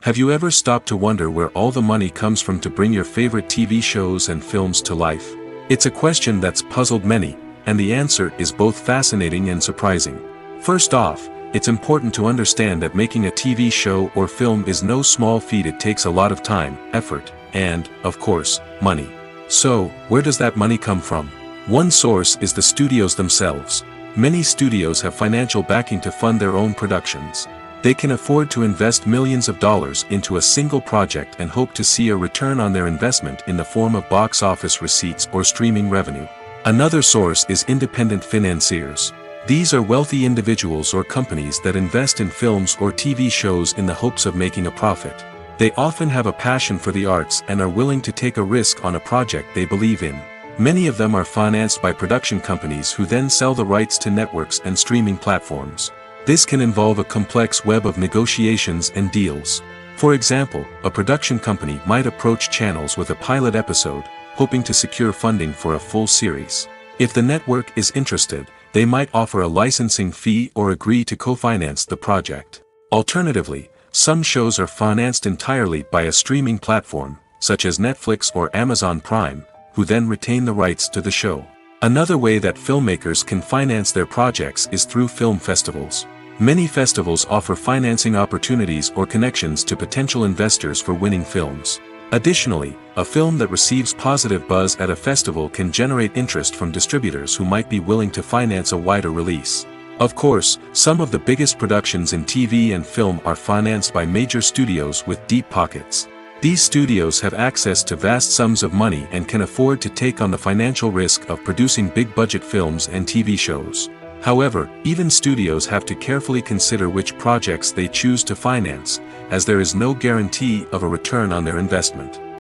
Have you ever stopped to wonder where all the money comes from to bring your favorite TV shows and films to life? It's a question that's puzzled many, and the answer is both fascinating and surprising. First off, it's important to understand that making a TV show or film is no small feat. It takes a lot of time, effort, and, of course, money. So, where does that money come from? One source is the studios themselves. Many studios have financial backing to fund their own productions. They can afford to invest millions of dollars into a single project and hope to see a return on their investment in the form of box office receipts or streaming revenue. Another source is independent financiers. These are wealthy individuals or companies that invest in films or TV shows in the hopes of making a profit. They often have a passion for the arts and are willing to take a risk on a project they believe in. Many of them are financed by production companies who then sell the rights to networks and streaming platforms. This can involve a complex web of negotiations and deals. For example, a production company might approach channels with a pilot episode, hoping to secure funding for a full series. If the network is interested, they might offer a licensing fee or agree to co-finance the project. Alternatively, some shows are financed entirely by a streaming platform, such as Netflix or Amazon Prime, who then retain the rights to the show. Another way that filmmakers can finance their projects is through film festivals. Many festivals offer financing opportunities or connections to potential investors for winning films. Additionally, a film that receives positive buzz at a festival can generate interest from distributors who might be willing to finance a wider release. Of course, some of the biggest productions in TV and film are financed by major studios with deep pockets. These studios have access to vast sums of money and can afford to take on the financial risk of producing big-budget films and TV shows. However, even studios have to carefully consider which projects they choose to finance, as there is no guarantee of a return on their investment.